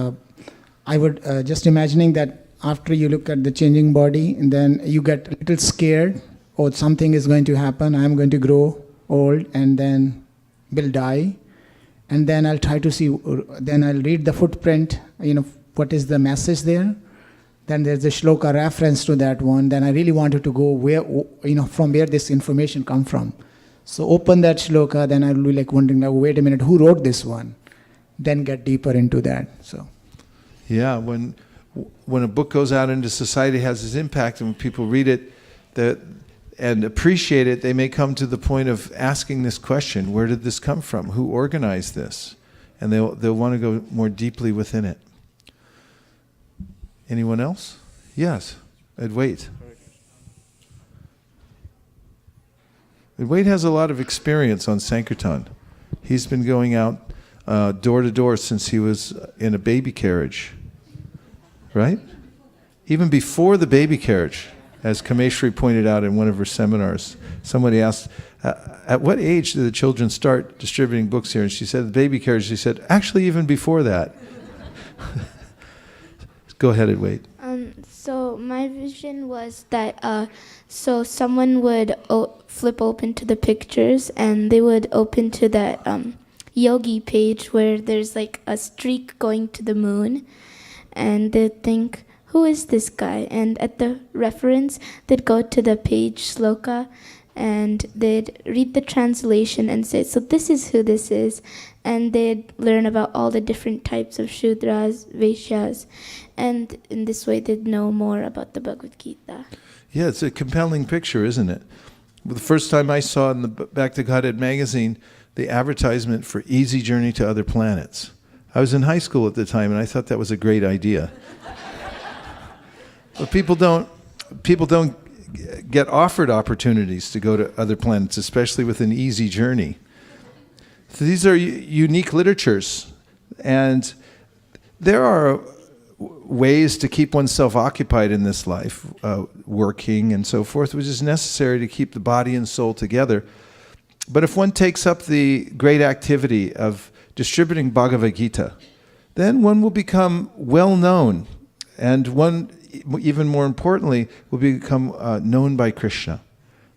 I would just imagining that after you look at the changing body, and then you get a little scared, oh, something is going to happen, I'm going to grow old, and then will die. And then I'll try to see, then I'll read the footprint, what is the message there. Then there's a shloka reference to that one. Then I really wanted to go where, from where this information come from. So open that shloka, then I'll be like wondering, wait a minute, who wrote this one? Then get deeper into that. So, yeah, when a book goes out into society, it has this impact, and when people read it and appreciate it, they may come to the point of asking this question: where did this come from? Who organized this? And they'll want to go more deeply within it. Anyone else? Yes, Advait. Advait has a lot of experience on Sankirtan. He's been going out door to door since he was in a baby carriage, right? Even before the baby carriage. As Kameshri pointed out in one of her seminars, somebody asked, at what age do the children start distributing books here? And she said, the baby carriage. She said, actually, even before that. Go ahead and wait. So my vision was that so someone would flip open to the pictures and they would open to that yogi page where there's like a streak going to the moon, and they'd think, who is this guy? And at the reference, they'd go to the page sloka and they'd read the translation and say, so this is who this is. And they'd learn about all the different types of Shudras, Vaishyas, and in this way they'd know more about the Bhagavad Gita. Yeah, it's a compelling picture, isn't it? The first time I saw in the Back to Godhead magazine the advertisement for Easy Journey to Other Planets. I was in high school at the time, and I thought that was a great idea. But people don't get offered opportunities to go to other planets, especially with an easy journey. So these are unique literatures, and there are ways to keep oneself occupied in this life, working and so forth, which is necessary to keep the body and soul together. But if one takes up the great activity of distributing Bhagavad Gita, then one will become well known, and one, even more importantly, will become known by Krishna.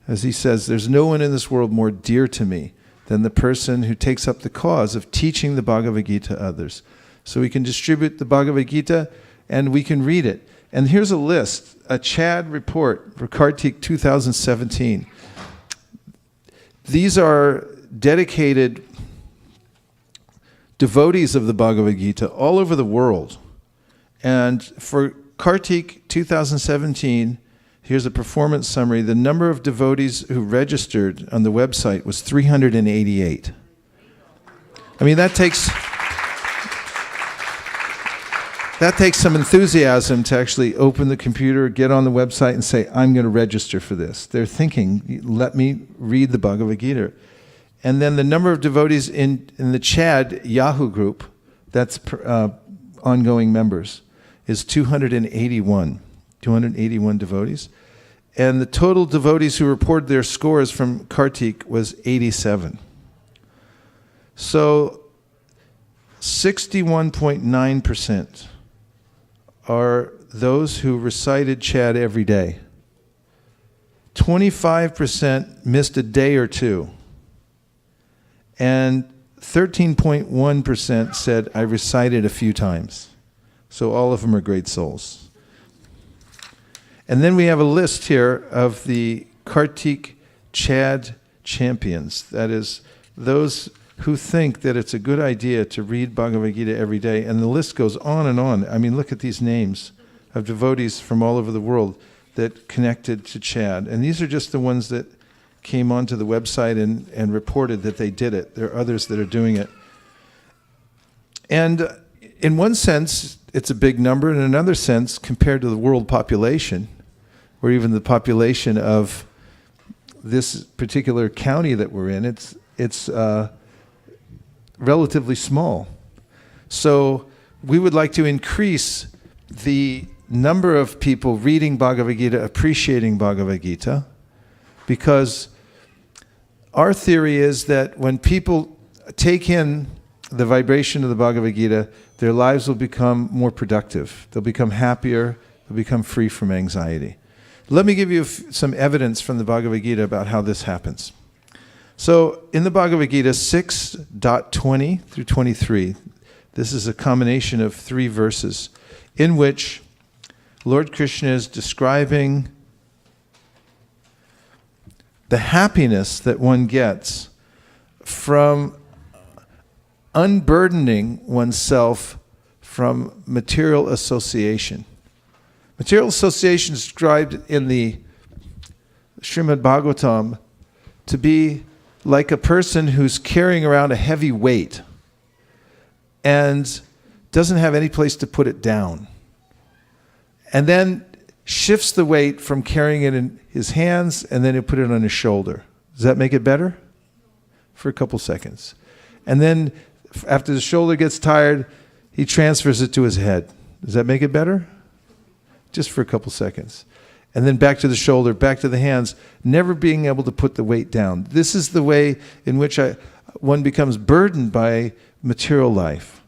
As he says, there's no one in this world more dear to me than the person who takes up the cause of teaching the Bhagavad Gita to others. So we can distribute the Bhagavad Gita and we can read it. And here's a list, a Chad report for Kartik 2017. These are dedicated devotees of the Bhagavad Gita all over the world. And for Kartik 2017, here's a performance summary. The number of devotees who registered on the website was 388. I mean, that takes some enthusiasm to actually open the computer, get on the website and say, I'm going to register for this. They're thinking, let me read the Bhagavad Gita. And then the number of devotees in the Chad Yahoo group, that's ongoing members, is 281 devotees. And the total devotees who reported their scores from Kartik was 87. So 61.9% are those who recited Chad every day. 25% missed a day or two. And 13.1% said, I recited a few times. So all of them are great souls. And then we have a list here of the Kartik Chad champions. That is, those who think that it's a good idea to read Bhagavad Gita every day. And the list goes on and on. I mean, look at these names of devotees from all over the world that connected to Chad. And these are just the ones that came onto the website and reported that they did it. There are others that are doing it. And in one sense, it's a big number. In another sense, compared to the world population, or even the population of this particular county that we're in, it's relatively small. So we would like to increase the number of people reading Bhagavad Gita, appreciating Bhagavad Gita, because our theory is that when people take in the vibration of the Bhagavad Gita, their lives will become more productive. They'll become happier. They'll become free from anxiety. Let me give you some evidence from the Bhagavad Gita about how this happens. So in the Bhagavad Gita 6.20 through 23, this is a combination of 3 verses in which Lord Krishna is describing the happiness that one gets from unburdening oneself from material association. Material association is described in the Srimad Bhagavatam to be like a person who's carrying around a heavy weight and doesn't have any place to put it down. And then shifts the weight from carrying it in his hands and then he'll put it on his shoulder. Does that make it better? For a couple seconds. And then after the shoulder gets tired, he transfers it to his head. Does that make it better? Just for a couple seconds. and then back to the shoulder, back to the hands, never being able to put the weight down. This is the way in which one becomes burdened by material life.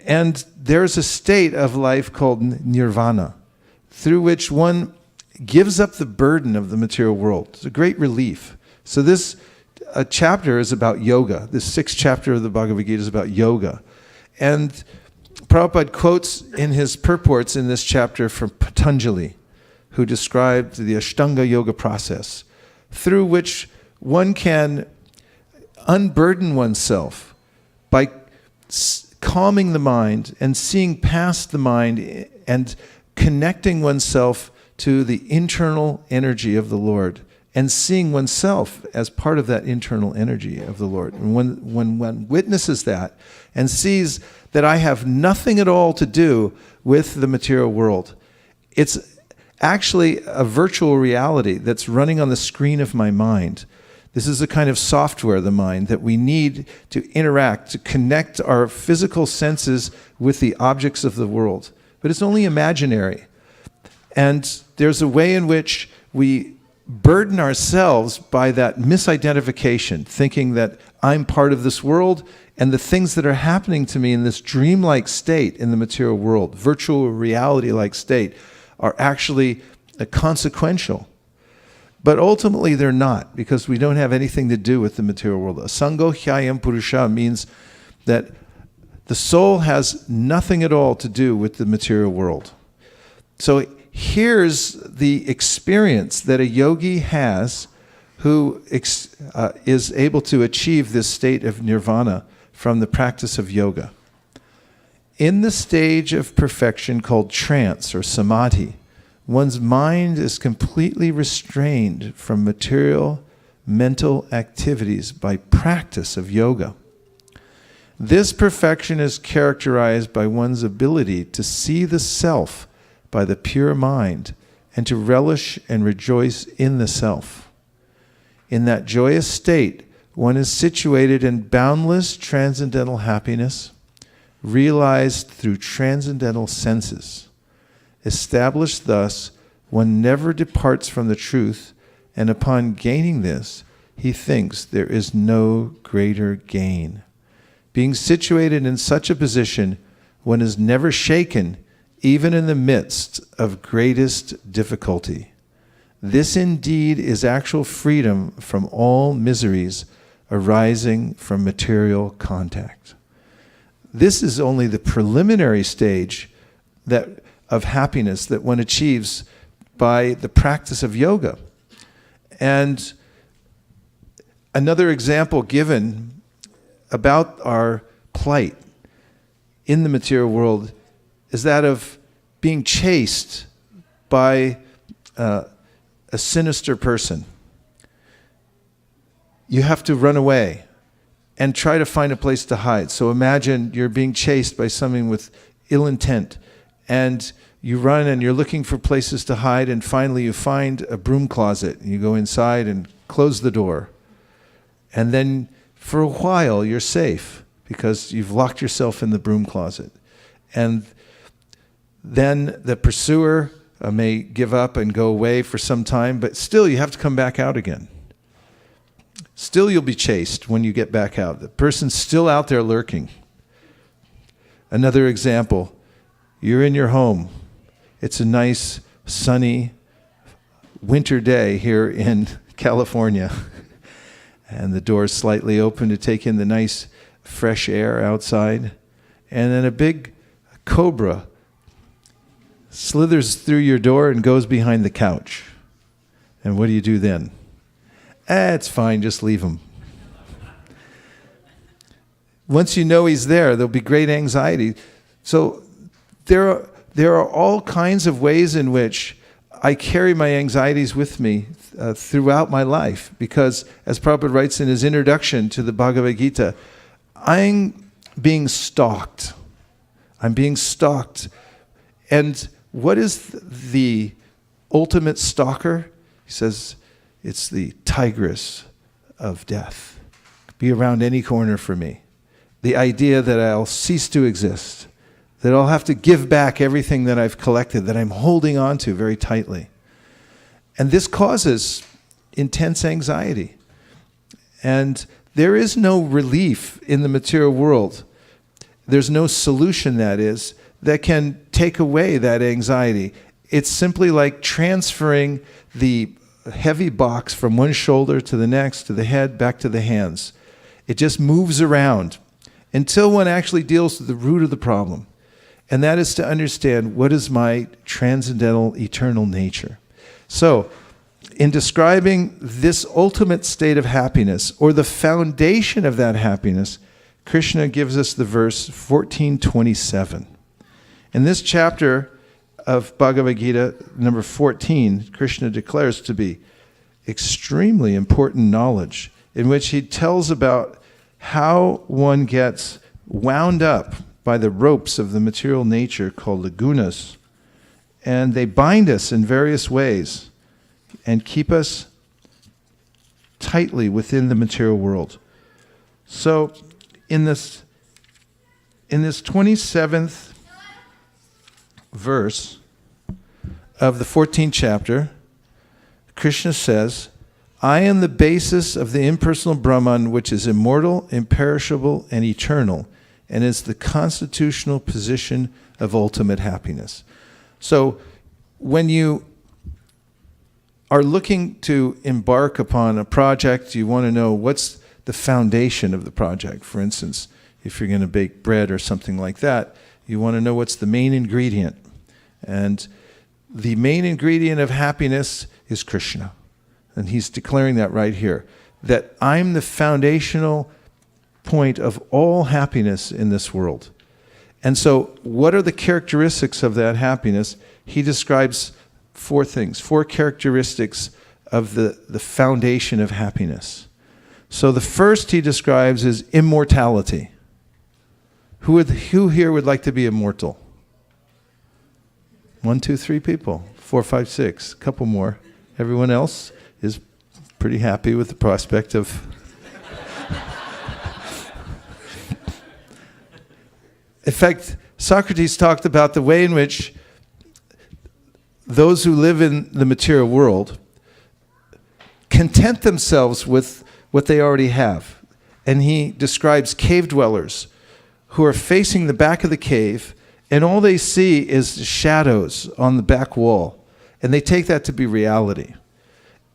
And there's a state of life called nirvana, through which one gives up the burden of the material world. It's a great relief. So this chapter is about yoga. This 6th chapter of the Bhagavad Gita is about yoga. And Prabhupada quotes in his purports in this chapter from Patanjali, who described the Ashtanga yoga process, through which one can unburden oneself by calming the mind and seeing past the mind and connecting oneself to the internal energy of the Lord and seeing oneself as part of that internal energy of the Lord. And when one witnesses that and sees that I have nothing at all to do with the material world, it's actually a virtual reality that's running on the screen of my mind. This is a kind of software of the mind that we need to interact, to connect our physical senses with the objects of the world. But it's only imaginary. And there's a way in which we burden ourselves by that misidentification, thinking that I'm part of this world and the things that are happening to me in this dreamlike state in the material world, virtual reality-like state, are actually consequential. But ultimately they're not, because we don't have anything to do with the material world. Asango hyayam purusha means that the soul has nothing at all to do with the material world. So here's the experience that a yogi has who is able to achieve this state of nirvana from the practice of yoga. In the stage of perfection called trance or samadhi, one's mind is completely restrained from material, mental activities by practice of yoga. This perfection is characterized by one's ability to see the self by the pure mind and to relish and rejoice in the self. In that joyous state, one is situated in boundless transcendental happiness, realized through transcendental senses. Established thus, one never departs from the truth, and upon gaining this, he thinks there is no greater gain. Being situated in such a position, one is never shaken, even in the midst of greatest difficulty. This indeed is actual freedom from all miseries arising from material contact. This is only the preliminary stage of happiness that one achieves by the practice of yoga. And another example given about our plight in the material world is that of being chased by a sinister person. You have to run away and try to find a place to hide. So imagine you're being chased by someone with ill intent, and you run and you're looking for places to hide, and finally you find a broom closet, and you go inside and close the door. And then for a while you're safe because you've locked yourself in the broom closet. And then the pursuer may give up and go away for some time, but still you have to come back out again. Still you'll be chased when you get back out. The person's still out there lurking. Another example, you're in your home. It's a nice, sunny winter day here in California. And the door's slightly open to take in the nice, fresh air outside. And then a big cobra slithers through your door and goes behind the couch. And what do you do then? It's fine, just leave him. Once you know he's there, there'll be great anxiety. So there are all kinds of ways in which I carry my anxieties with me throughout my life, because as Prabhupada writes in his introduction to the Bhagavad Gita, I'm being stalked. I'm being stalked. And what is the ultimate stalker? He says, it's the tigress of death. Be around any corner for me. The idea that I'll cease to exist, that I'll have to give back everything that I've collected, that I'm holding on to very tightly. And this causes intense anxiety. And there is no relief in the material world. There's no solution, that is, that can take away that anxiety. It's simply like transferring the heavy box from one shoulder to the next, to the head, back to the hands. It just moves around until one actually deals with the root of the problem. And that is to understand, what is my transcendental, eternal nature? So, in describing this ultimate state of happiness, or the foundation of that happiness, Krishna gives us the verse 1427. In this chapter of Bhagavad Gita, number 14, Krishna declares to be extremely important knowledge, in which he tells about how one gets wound up by the ropes of the material nature called the gunas, and they bind us in various ways and keep us tightly within the material world. So in this 27th verse of the 14th chapter, Krishna says, I am the basis of the impersonal Brahman, which is immortal, imperishable, and eternal, and is the constitutional position of ultimate happiness. So when you are looking to embark upon a project, you want to know what's the foundation of the project. For instance, if you're going to bake bread or something like that, you want to know what's the main ingredient. And the main ingredient of happiness is Krishna. And he's declaring that right here, that I'm the foundational point of all happiness in this world. And so what are the characteristics of that happiness? He describes four things, four characteristics of the foundation of happiness. So the first he describes is immortality. Who here would like to be immortal? 1, 2, 3 people. 4, 5, 6. A couple more. Everyone else is pretty happy with the prospect of... In fact, Socrates talked about the way in which those who live in the material world content themselves with what they already have. And he describes cave dwellers who are facing the back of the cave, and all they see is shadows on the back wall. And they take that to be reality.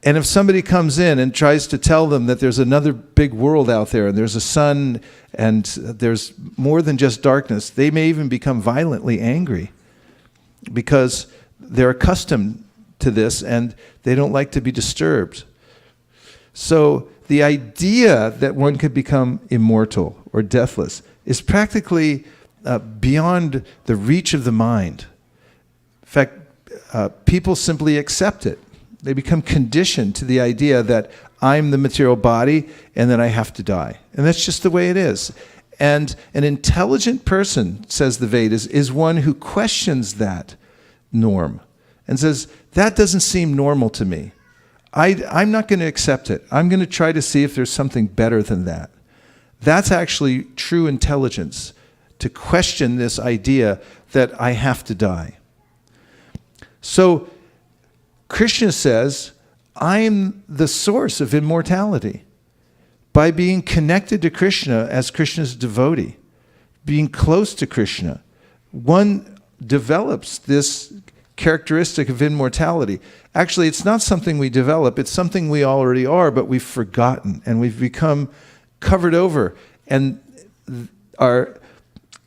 And if somebody comes in and tries to tell them that there's another big world out there, and there's a sun, and there's more than just darkness, they may even become violently angry because they're accustomed to this and they don't like to be disturbed. So the idea that one could become immortal or deathless is practically beyond the reach of the mind. In fact, people simply accept it. They become conditioned to the idea that I'm the material body and that I have to die. And that's just the way it is. And an intelligent person, says the Vedas, is one who questions that norm and says, that doesn't seem normal to me. I'm not going to accept it. I'm going to try to see if there's something better than that. That's actually true intelligence, to question this idea that I have to die. So Krishna says, I am the source of immortality. By being connected to Krishna as Krishna's devotee, being close to Krishna, one develops this characteristic of immortality. Actually, it's not something we develop, it's something we already are, but we've forgotten, and we've become covered over, and our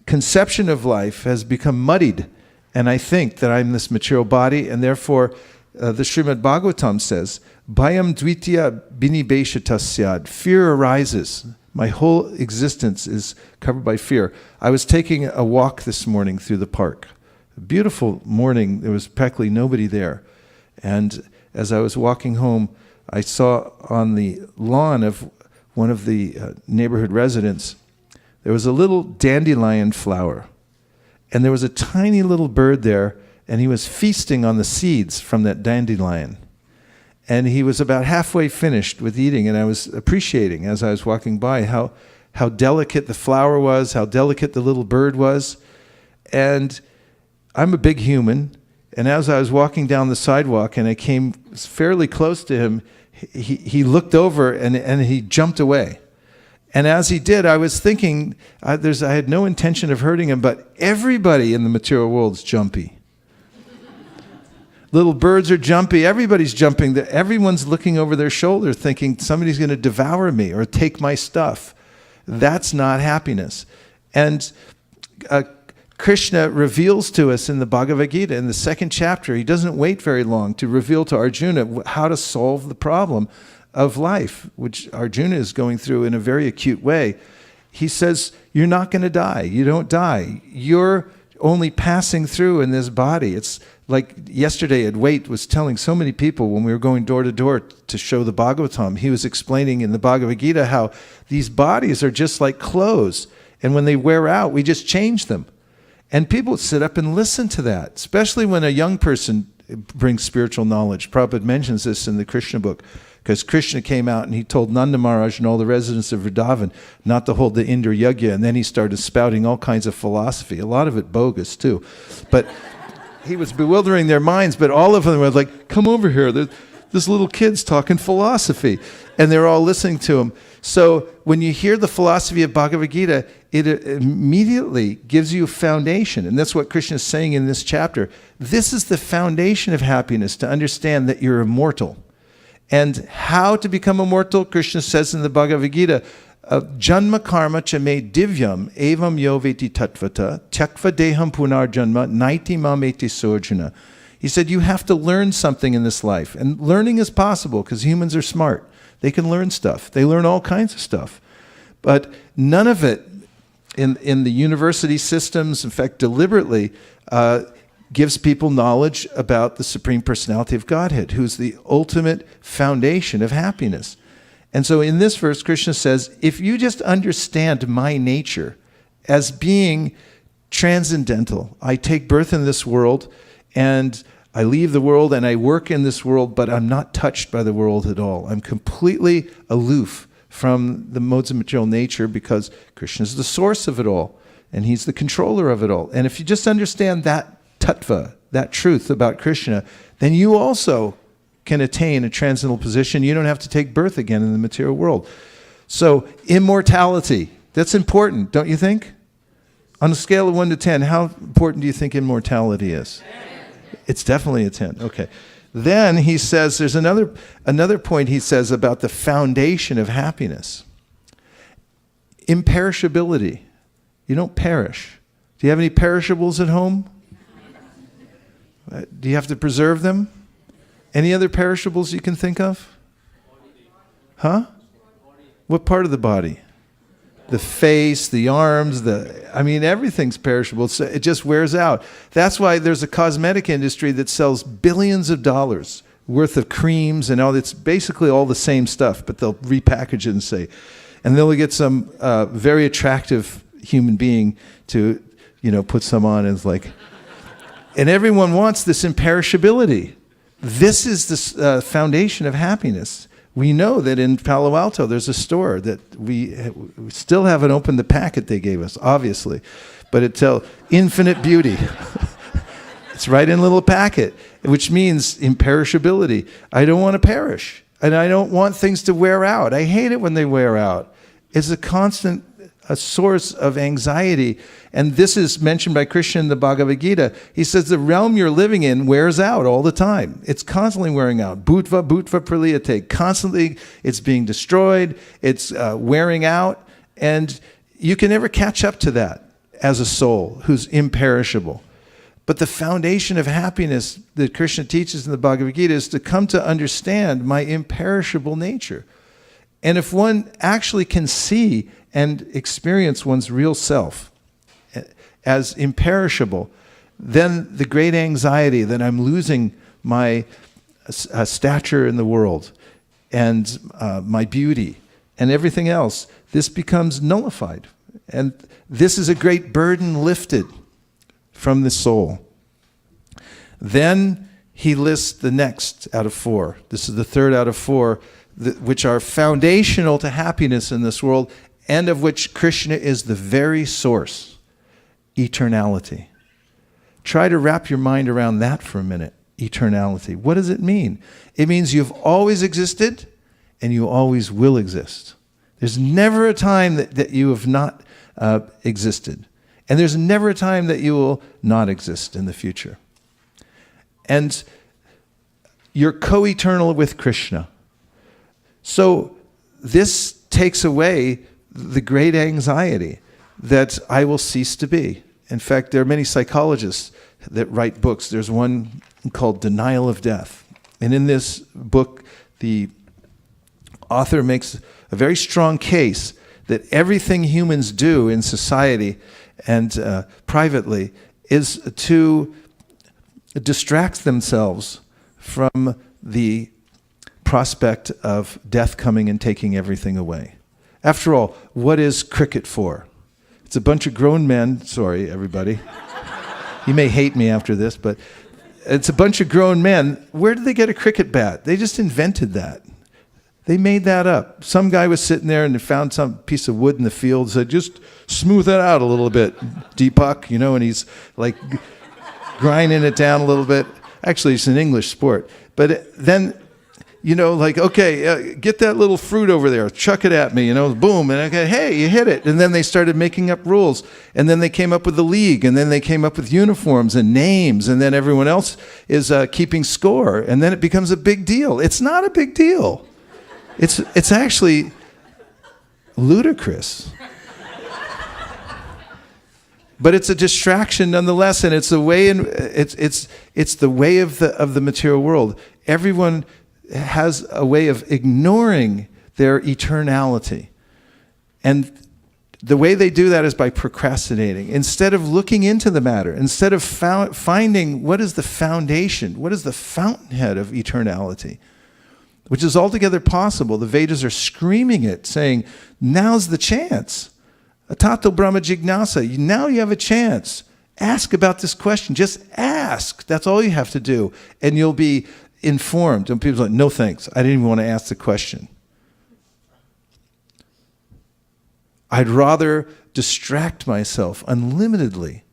conception of life has become muddied. And I think that I'm this material body, and therefore the Srimad Bhagavatam says, Bhayam dvitiya binibeshatasyad. Fear arises. My whole existence is covered by fear. I was taking a walk this morning through the park. A beautiful morning. There was practically nobody there. And as I was walking home, I saw on the lawn of one of the neighborhood residents, there was a little dandelion flower. And there was a tiny little bird there, and he was feasting on the seeds from that dandelion. And he was about halfway finished with eating, and I was appreciating as I was walking by how delicate the flower was, how delicate the little bird was. And I'm a big human, And as I was walking down the sidewalk and I came fairly close to him, he looked over and he jumped away. And as he did, I was thinking, I had no intention of hurting him, but everybody in the material world is jumpy. Little birds are jumpy. Everybody's jumping. Everyone's looking over their shoulder thinking somebody's going to devour me or take my stuff. That's not happiness. And Krishna reveals to us in the Bhagavad Gita, in the 2nd chapter, he doesn't wait very long to reveal to Arjuna how to solve the problem of life, which Arjuna is going through in a very acute way. He says, you're not going to die. You don't die. You're only passing through in this body. It's like yesterday Advait was telling so many people when we were going door to door to show the Bhagavatam, he was explaining in the Bhagavad Gita how these bodies are just like clothes. And when they wear out, we just change them. And people sit up and listen to that, especially when a young person brings spiritual knowledge. Prabhupada mentions this in the Krishna book, because Krishna came out and he told Nanda Maharaj and all the residents of Vrindavan not to hold the Indra Yagya, and then he started spouting all kinds of philosophy, a lot of it bogus too. But he was bewildering their minds, but all of them were like, come over here, this little kid's talking philosophy. And they're all listening to him. So when you hear the philosophy of Bhagavad Gita, it immediately gives you a foundation. And that's what Krishna is saying in this chapter. This is the foundation of happiness, to understand that you're immortal. And how to become immortal, Krishna says in the Bhagavad Gita, Janma karma cha me divyam evam yo veti tattvata tyakva deham punar janma naiti mameti sojana. He said you have to learn something in this life. And learning is possible because humans are smart. They can learn stuff. They learn all kinds of stuff. But none of it in the university systems, in fact, deliberately, gives people knowledge about the Supreme Personality of Godhead, who's the ultimate foundation of happiness. And so in this verse, Krishna says, if you just understand my nature as being transcendental, I take birth in this world and I leave the world and I work in this world, but I'm not touched by the world at all. I'm completely aloof from the modes of material nature because Krishna is the source of it all and he's the controller of it all. And if you just understand that tattva, that truth about Krishna, then you also can attain a transcendental position. You don't have to take birth again in the material world. So immortality, that's important, don't you think? On a scale of 1 to 10, how important do you think immortality is? It's definitely a 10. Okay. Then he says, there's another point he says about the foundation of happiness. Imperishability. You don't perish. Do you have any perishables at home? Do you have to preserve them? Any other perishables you can think of? Huh? What part of the body? The face, the arms, everything's perishable. So it just wears out. That's why there's a cosmetic industry that sells billions of dollars worth of creams and all. It's basically all the same stuff, but they'll repackage it and say, and they'll get some very attractive human being to, put some on, and it's like, and everyone wants this imperishability. This is the foundation of happiness. We know that in Palo Alto there's a store that we still haven't opened the packet they gave us, obviously, but it tells infinite beauty. It's right in a little packet, which means imperishability. I don't want to perish, and I don't want things to wear out. I hate it when they wear out. It's a source of anxiety. And this is mentioned by Krishna in the Bhagavad Gita. He says the realm you're living in wears out all the time. It's constantly wearing out. Bhutva praliyate. Constantly it's being destroyed. It's wearing out. And you can never catch up to that as a soul who's imperishable. But the foundation of happiness that Krishna teaches in the Bhagavad Gita is to come to understand my imperishable nature. And if one actually can see and experience one's real self as imperishable, then the great anxiety that I'm losing my stature in the world and my beauty and everything else, this becomes nullified. And this is a great burden lifted from the soul. Then he lists the next out of 4. This is the third out of 4, which are foundational to happiness in this world, and of which Krishna is the very source. Eternality. Try to wrap your mind around that for a minute. Eternality. What does it mean? It means you've always existed and you always will exist. There's never a time that you have not existed. And there's never a time that you will not exist in the future. And you're co-eternal with Krishna. So this takes away the great anxiety that I will cease to be. In fact, there are many psychologists that write books. There's one called Denial of Death. And in this book, the author makes a very strong case that everything humans do in society and privately is to distract themselves from the prospect of death coming and taking everything away. After all, what is cricket for? It's a bunch of grown men. Sorry, everybody. You may hate me after this, but it's a bunch of grown men. Where did they get a cricket bat? They just invented that. They made that up. Some guy was sitting there and found some piece of wood in the field, said, just smooth it out a little bit, Deepak, and he's like grinding it down a little bit. Actually, it's an English sport. But then, okay, get that little fruit over there, chuck it at me, boom, and okay, hey, you hit it. And then they started making up rules. And then they came up with the league, and then they came up with uniforms and names, and then everyone else is keeping score. And then it becomes a big deal. It's not a big deal. It's actually ludicrous. But it's a distraction nonetheless, and it's the way it's the way of the material world. Everyone has a way of ignoring their eternality. And the way they do that is by procrastinating. Instead of looking into the matter, instead of finding what is the foundation, what is the fountainhead of eternality, which is altogether possible. The Vedas are screaming it, saying, now's the chance. Atato Brahma Jignasa, now you have a chance. Ask about this question. Just ask. That's all you have to do. And you'll be informed. And people are like, no thanks. I didn't even want to ask the question. I'd rather distract myself unlimitedly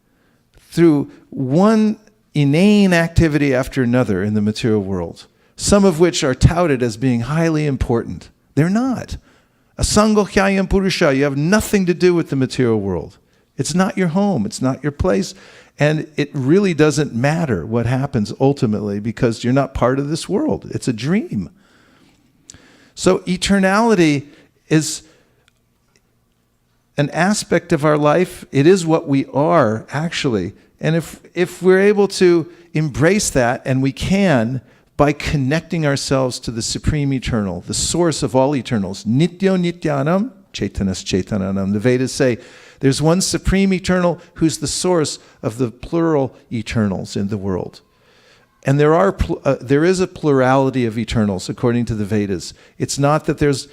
through one inane activity after another in the material world, some of which are touted as being highly important. They're not. Asangohyayam Purusha, you have nothing to do with the material world. It's not your home, it's not your place, and it really doesn't matter what happens ultimately because you're not part of this world. It's a dream. So eternality is an aspect of our life. It is what we are, actually. And if we're able to embrace that, and we can, by connecting ourselves to the Supreme Eternal, the source of all eternals, Nityo Nityanam, Chaitanas Chaitananam. The Vedas say there's one Supreme Eternal who's the source of the plural eternals in the world. And there is a plurality of eternals according to the Vedas. It's not that there's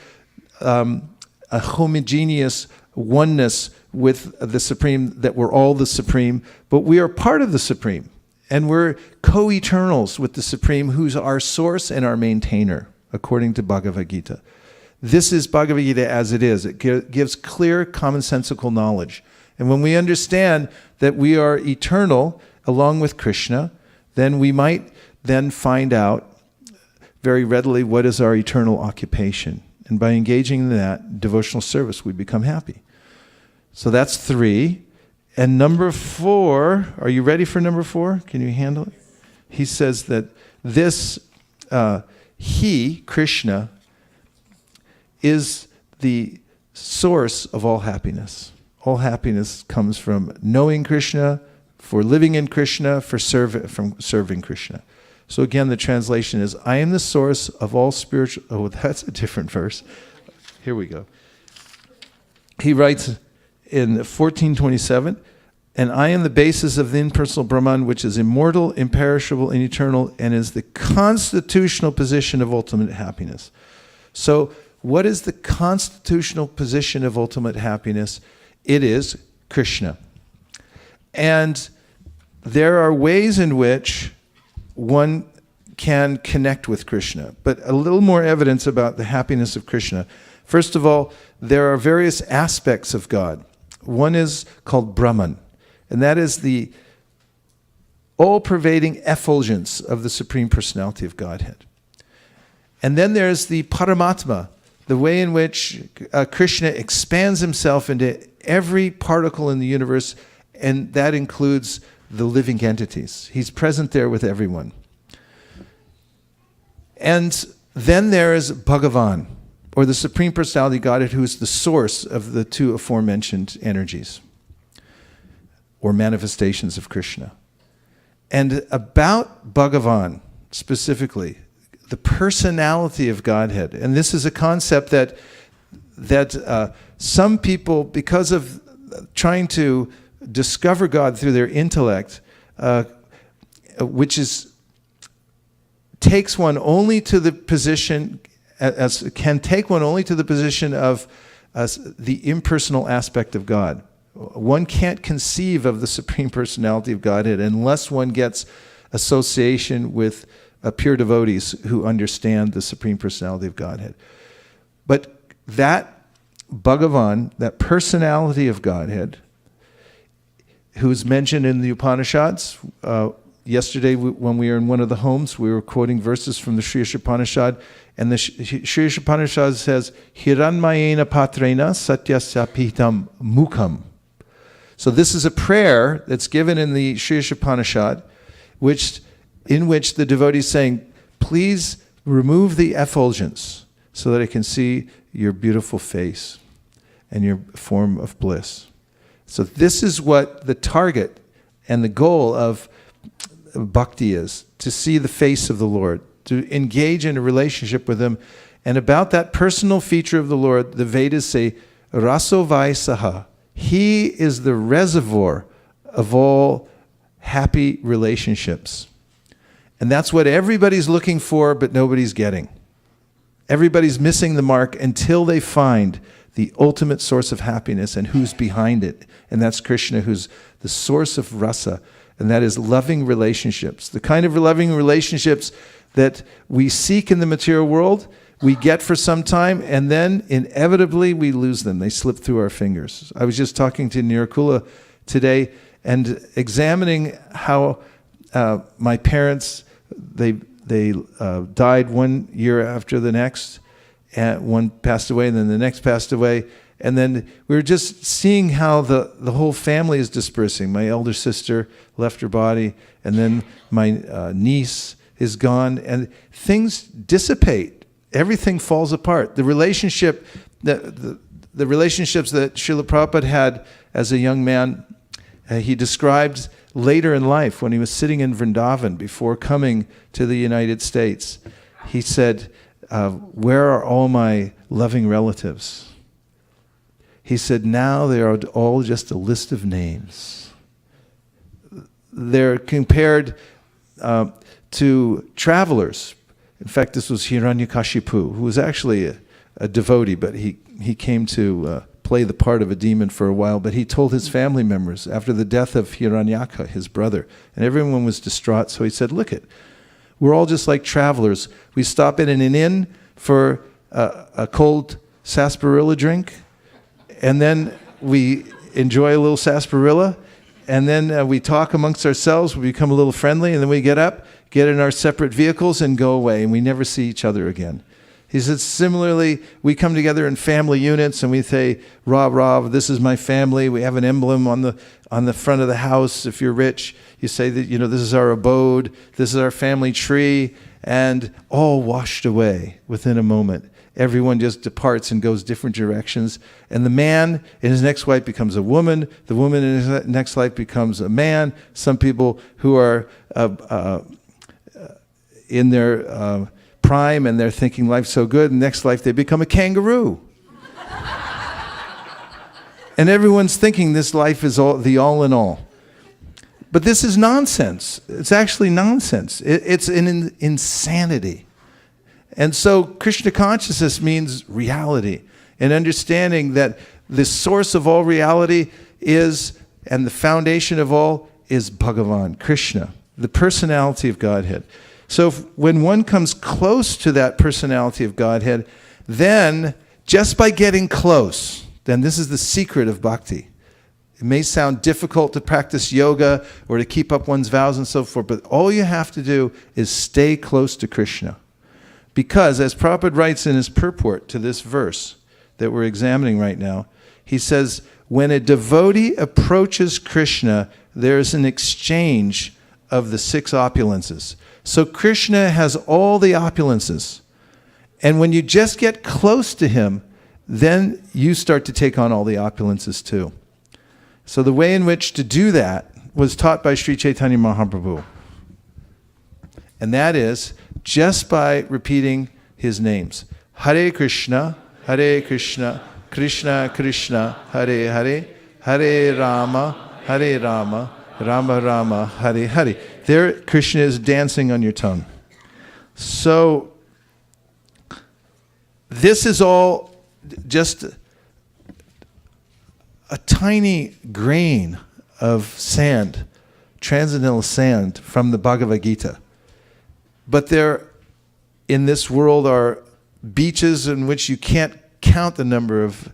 a homogeneous oneness with the Supreme, that we're all the Supreme, but we are part of the Supreme. And we're co-eternals with the Supreme, who's our source and our maintainer, according to Bhagavad Gita. This is Bhagavad Gita as it is. It gives clear, commonsensical knowledge. And when we understand that we are eternal along with Krishna, then we might then find out very readily what is our eternal occupation. And by engaging in that devotional service, we become happy. So that's 3. And number 4, are you ready for number 4? Can you handle it? He says that this, he, Krishna, is the source of all happiness. All happiness comes from knowing Krishna, for living in Krishna, from serving Krishna. So again, the translation is, I am the source of all spiritual... Oh, that's a different verse. Here we go. He writes in 1427, and I am the basis of the impersonal Brahman, which is immortal, imperishable, and eternal, and is the constitutional position of ultimate happiness. So, what is the constitutional position of ultimate happiness? It is Krishna. And there are ways in which one can connect with Krishna, but a little more evidence about the happiness of Krishna. First of all, there are various aspects of God. One is called Brahman, and that is the all-pervading effulgence of the Supreme Personality of Godhead. And then there's the Paramatma, the way in which Krishna expands himself into every particle in the universe, and that includes the living entities. He's present there with everyone. And then there is Bhagavan, or the Supreme Personality of Godhead, who is the source of the two aforementioned energies, or manifestations of Krishna. And about Bhagavan, specifically, the personality of Godhead, and this is a concept that some people, because of trying to discover God through their intellect, takes one only to the position, can take one only to the position of the impersonal aspect of God. One can't conceive of the Supreme Personality of Godhead unless one gets association with pure devotees who understand the Supreme Personality of Godhead. But that Bhagavan, that personality of Godhead, who's mentioned in the Upanishads, yesterday when we were in one of the homes, we were quoting verses from the Sri Upanishad, and the Sri Upanishad says, Hiranmayena patrena satyasyapitam mukham. So this is a prayer that's given in the Sri Upanishad, in which the devotee is saying, please remove the effulgence so that I can see your beautiful face and your form of bliss. So this is what the target and the goal of Bhakti is, to see the face of the Lord, to engage in a relationship with Him. And about that personal feature of the Lord, the Vedas say, Raso Vaisaha. He is the reservoir of all happy relationships. And that's what everybody's looking for, but nobody's getting. Everybody's missing the mark until they find the ultimate source of happiness and who's behind it. And that's Krishna, who's the source of rasa. And that is loving relationships. The kind of loving relationships that we seek in the material world, we get for some time, and then inevitably we lose them. They slip through our fingers. I was just talking to Nirkula today and examining how my parents, they died 1 year after the next, and one passed away, and then the next passed away. And then we were just seeing how the whole family is dispersing. My elder sister left her body, and then my niece is gone, and things dissipate. Everything falls apart. The relationship, the relationships that Srila Prabhupada had as a young man, he described later in life when he was sitting in Vrindavan before coming to the United States. He said, where are all my loving relatives? He said, now they are all just a list of names. They're compared to travelers. In fact, this was Hiranyakashipu, who was actually a devotee, but he came to play the part of a demon for a while. But he told his family members after the death of Hiranyaka, his brother, and everyone was distraught. So he said, look it, we're all just like travelers. We stop in an inn for a cold sarsaparilla drink, and then we enjoy a little sarsaparilla, and then we talk amongst ourselves, we become a little friendly, and then we get up, get in our separate vehicles, and go away, and we never see each other again. He said, similarly, we come together in family units, and we say, Rav, this is my family. We have an emblem on the front of the house. If you're rich, you say that, this is our abode, this is our family tree, and all washed away within a moment. Everyone just departs and goes different directions. And the man in his next life becomes a woman. The woman in his next life becomes a man. Some people who are in their prime and they're thinking life's so good, and next life they become a kangaroo. And everyone's thinking this life is the all in all. But this is nonsense. It's actually nonsense. It's an insanity. And so Krishna consciousness means reality, and understanding that the source of all reality is, and the foundation of all is Bhagavan, Krishna, the personality of Godhead. So when one comes close to that personality of Godhead, then just by getting close, then this is the secret of bhakti. It may sound difficult to practice yoga or to keep up one's vows and so forth, but all you have to do is stay close to Krishna. Because, as Prabhupada writes in his purport to this verse that we're examining right now, he says, when a devotee approaches Krishna, there is an exchange of the 6 opulences. So Krishna has all the opulences. And when you just get close to him, then you start to take on all the opulences too. So the way in which to do that was taught by Sri Chaitanya Mahaprabhu. And that is just by repeating his names. Hare Krishna, Krishna Krishna, Hare Hare, Hare Rama, Rama Rama, Hare Hare. There Krishna is dancing on your tongue. So this is all just a tiny grain of sand, transcendental sand from the Bhagavad Gita. But there, in this world, are beaches in which you can't count the number of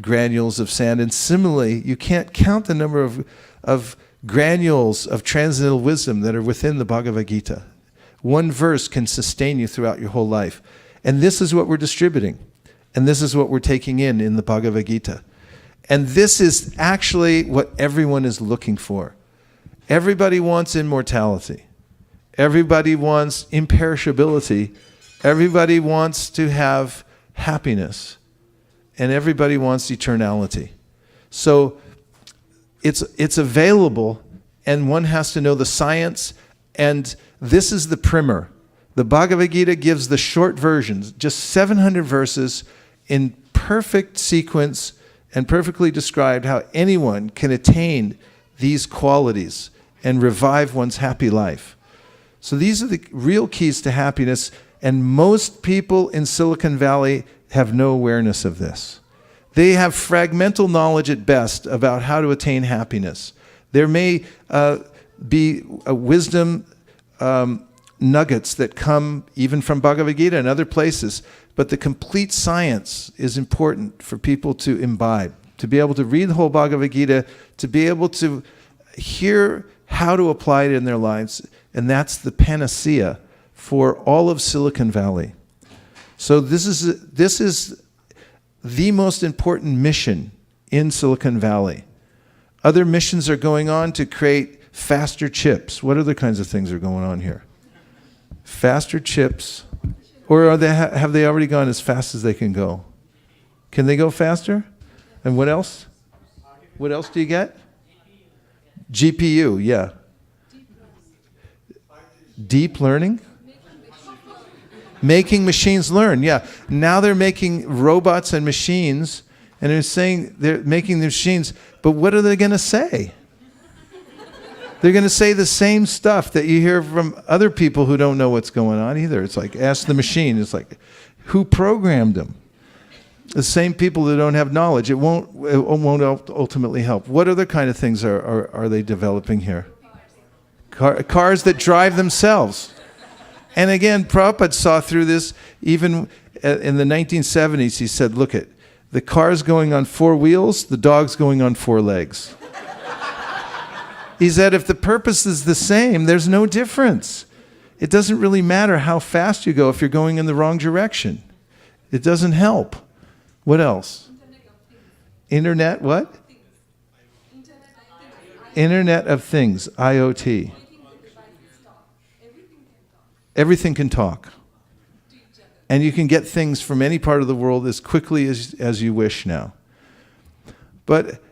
granules of sand. And similarly, you can't count the number of granules of transcendental wisdom that are within the Bhagavad Gita. One verse can sustain you throughout your whole life. And this is what we're distributing. And this is what we're taking in the Bhagavad Gita. And this is actually what everyone is looking for. Everybody wants immortality. Everybody wants imperishability. Everybody wants to have happiness. And everybody wants eternality. So it's available, and one has to know the science. And this is the primer. The Bhagavad Gita gives the short versions, just 700 verses in perfect sequence and perfectly described how anyone can attain these qualities and revive one's happy life. So these are the real keys to happiness, and most people in Silicon Valley have no awareness of this. They have fragmental knowledge at best about how to attain happiness. There may be wisdom nuggets that come even from Bhagavad Gita and other places, but the complete science is important for people to imbibe, to be able to read the whole Bhagavad Gita, to be able to hear how to apply it in their lives, and that's the panacea for all of Silicon Valley. So this is the most important mission in Silicon Valley. Other missions are going on to create faster chips. What other kinds of things are going on here? Faster chips, or have they already gone as fast as they can go? Can they go faster? And what else? What else do you get? GPU, yeah. Deep learning? Making machines learn, yeah. Now they're making robots and machines, and they're saying they're making the machines, but what are they going to say? They're going to say the same stuff that you hear from other people who don't know what's going on either. It's like, ask the machine. It's like, who programmed them? The same people that don't have knowledge. It won't ultimately help. What other kind of things are they developing here? Cars that drive themselves. And again, Prabhupada saw through this even in the 1970s. He said, look at the car's going on 4 wheels, the dog's going on 4 legs. He said, if the purpose is the same, there's no difference. It doesn't really matter how fast you go if you're going in the wrong direction. It doesn't help. What else? Internet what? Internet of Things, IoT. Everything can talk. And you can get things from any part of the world as quickly as you wish now. But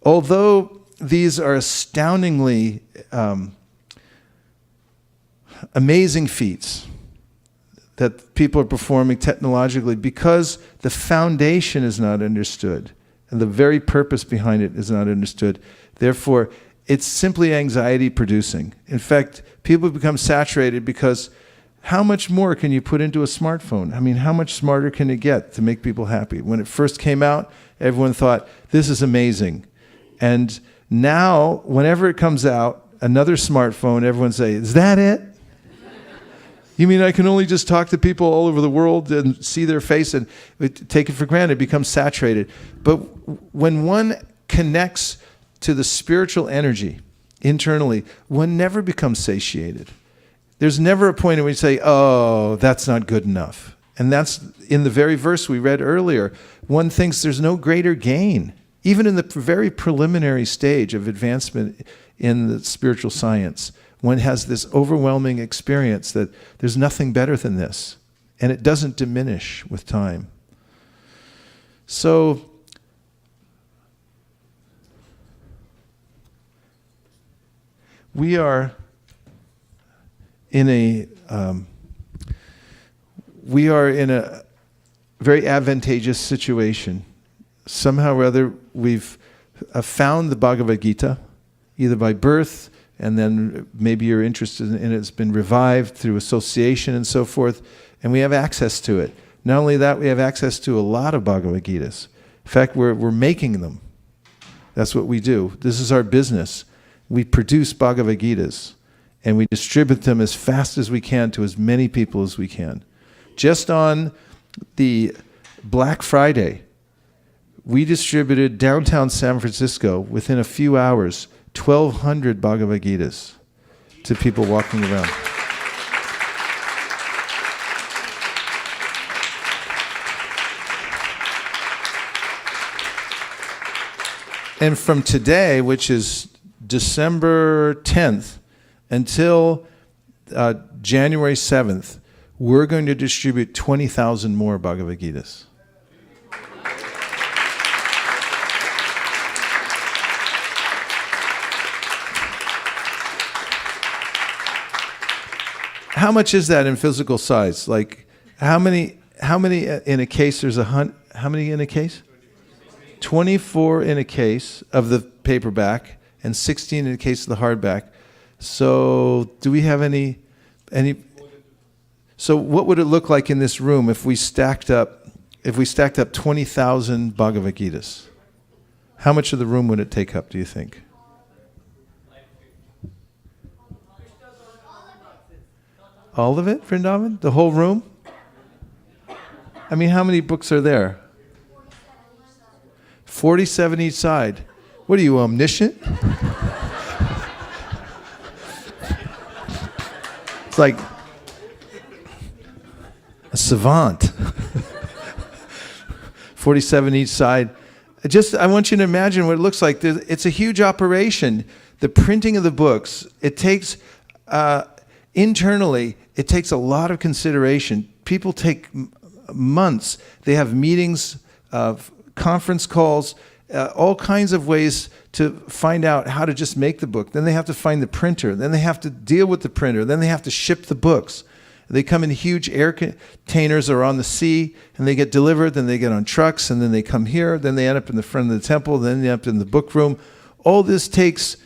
although these are astoundingly amazing feats that people are performing technologically, because the foundation is not understood and the very purpose behind it is not understood. Therefore, it's simply anxiety producing. In fact, people become saturated because how much more can you put into a smartphone? I mean, how much smarter can it get to make people happy? When it first came out, everyone thought, this is amazing. And now, whenever it comes out, another smartphone, everyone says, is that it? You mean I can only just talk to people all over the world and see their face and take it for granted, it becomes saturated. But when one connects to the spiritual energy internally, one never becomes satiated. There's never a point where we say, oh, that's not good enough. And that's in the very verse we read earlier. One thinks there's no greater gain, even in the very preliminary stage of advancement in the spiritual science. One has this overwhelming experience that there's nothing better than this. And it doesn't diminish with time. So, we are in a very advantageous situation. Somehow or other, we've found the Bhagavad Gita, either by birth, and then maybe your interest in it has been revived through association and so forth, and we have access to it. Not only that, we have access to a lot of Bhagavad Gitas. In fact, we're making them. That's what we do. This is our business. We produce Bhagavad Gitas, and we distribute them as fast as we can to as many people as we can. Just on the Black Friday, we distributed downtown San Francisco, within a few hours, 1,200 Bhagavad Gitas to people walking around. And from today, which is December 10th, until January 7th, we're going to distribute 20,000 more Bhagavad Gitas. How much is that in physical size? Like, how many in a case? How many in a case? 24 in a case of the paperback and 16 in a case of the hardback. So, do we have any? So, what would it look like in this room if we stacked up 20,000 Bhagavad Gitas? How much of the room would it take up, do you think? All of it, Vrindavan? The whole room? I mean, how many books are there? 47 each side. What are you, omniscient? It's like a savant. 47 each side. I want you to imagine what it looks like. It's a huge operation. The printing of the books, it takes, internally, it takes a lot of consideration. People take months. They have meetings, conference calls, all kinds of ways to find out how to just make the book. Then they have to find the printer. Then they have to deal with the printer. Then they have to ship the books. They come in huge air containers or on the sea, and they get delivered. Then they get on trucks, and then they come here. Then they end up in the front of the temple. Then they end up in the book room. All this takes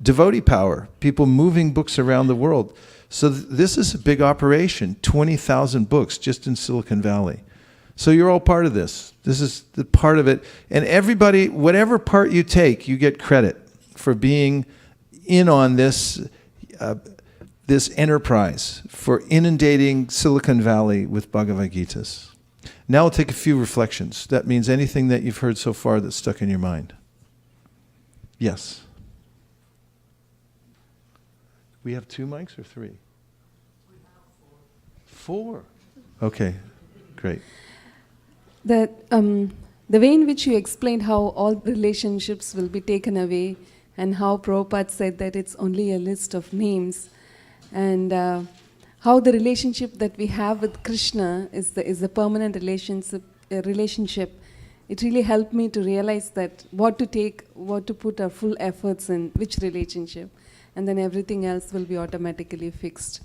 devotee power, people moving books around the world. So this is a big operation, 20,000 books just in Silicon Valley. So you're all part of this. This is the part of it. And everybody, whatever part you take, you get credit for being in on this this enterprise, for inundating Silicon Valley with Bhagavad Gitas. Now we'll take a few reflections. That means anything that you've heard so far that's stuck in your mind. Yes. We have 2 mics or 3? We have 4. Okay, great. The way in which you explained how all relationships will be taken away, and how Prabhupada said that it's only a list of names, and how the relationship that we have with Krishna is a permanent relationship. It really helped me to realize that what to put our full efforts in, which relationship, and then everything else will be automatically fixed.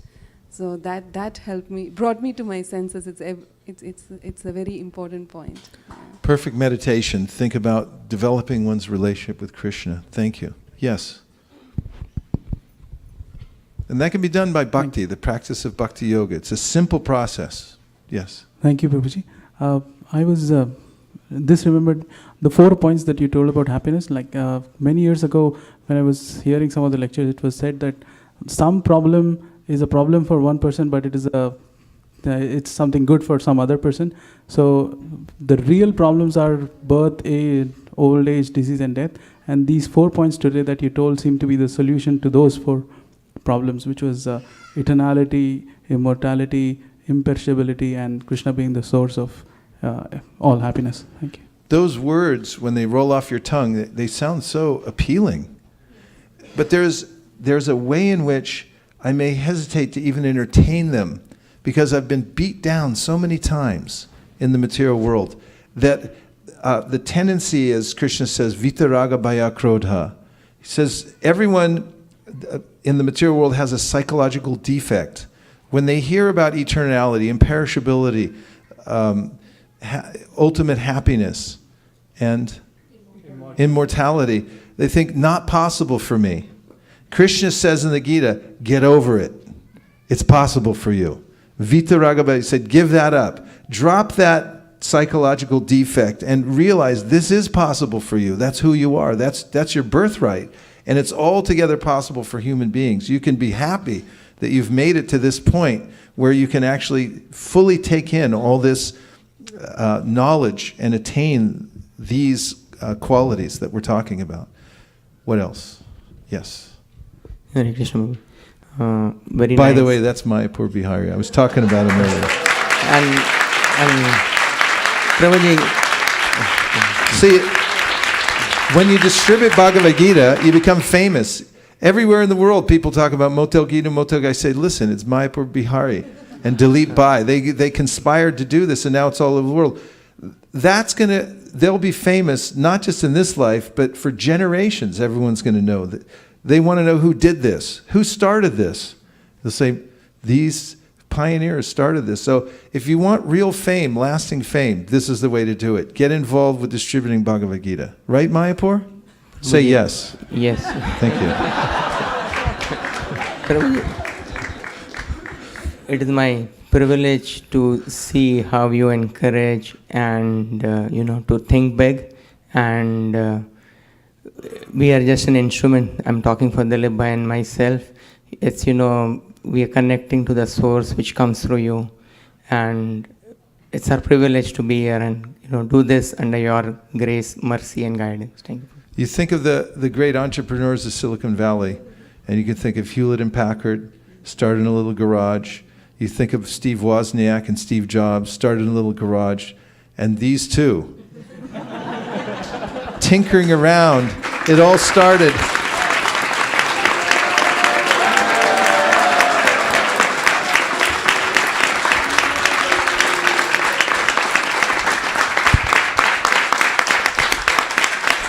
So that helped me, brought me to my senses. It's a very important point. Perfect meditation. Think about developing one's relationship with Krishna. Thank you. Yes. And that can be done by bhakti, the practice of bhakti yoga. It's a simple process. Yes. Thank you, Prabhuji. I was remembered the 4 points that you told about happiness. Like many years ago, when I was hearing some of the lectures, it was said that some problem is a problem for one person, but it's something good for some other person. So the real problems are both old age, disease and death. And these 4 points today that you told seem to be the solution to those 4 problems, which was eternality, immortality, imperishability, and Krishna being the source of all happiness. Thank you. Those words, when they roll off your tongue, they sound so appealing. But there's a way in which I may hesitate to even entertain them, because I've been beat down so many times in the material world that the tendency, as Krishna says, vitaraga bhaya krodha. He says everyone in the material world has a psychological defect. When they hear about eternality, imperishability, ultimate happiness, and immortality, they think, not possible for me. Krishna says in the Gita, get over it. It's possible for you. Vitaraga bhaya, he said, give that up. Drop that psychological defect and realize this is possible for you. That's who you are. That's your birthright. And it's altogether possible for human beings. You can be happy that you've made it to this point where you can actually fully take in all this knowledge and attain these qualities that we're talking about. What else? Yes. Hare Krishna. Very By nice. the way, that's Mayapur Bihari. I was talking about him earlier. And Prabhuji, See, when you distribute Bhagavad Gita, you become famous. Everywhere in the world, people talk about Motel Gita, Motel Gita. I say, listen, it's Mayapur Bihari and Dilip Bai. They conspired to do this, and now it's all over the world. They'll be famous, not just in this life, but for generations. Everyone's going to know that. They want to know who did this, who started this. They'll say, these pioneers started this. So if you want real fame, lasting fame, this is the way to do it. Get involved with distributing Bhagavad Gita. Right, Mayapur? Say yes. yes. Thank you. Prabhuji, it is my privilege to see how you encourage and to think big, and we are just an instrument. I'm talking for Dilip Bhai and myself. It's we are connecting to the source which comes through you, and it's our privilege to be here and do this under your grace, mercy, and guidance. Thank you. You think of the great entrepreneurs of Silicon Valley, and you can think of Hewlett and Packard, started in a little garage. You think of Steve Wozniak and Steve Jobs, started in a little garage. And these two, tinkering around, it all started.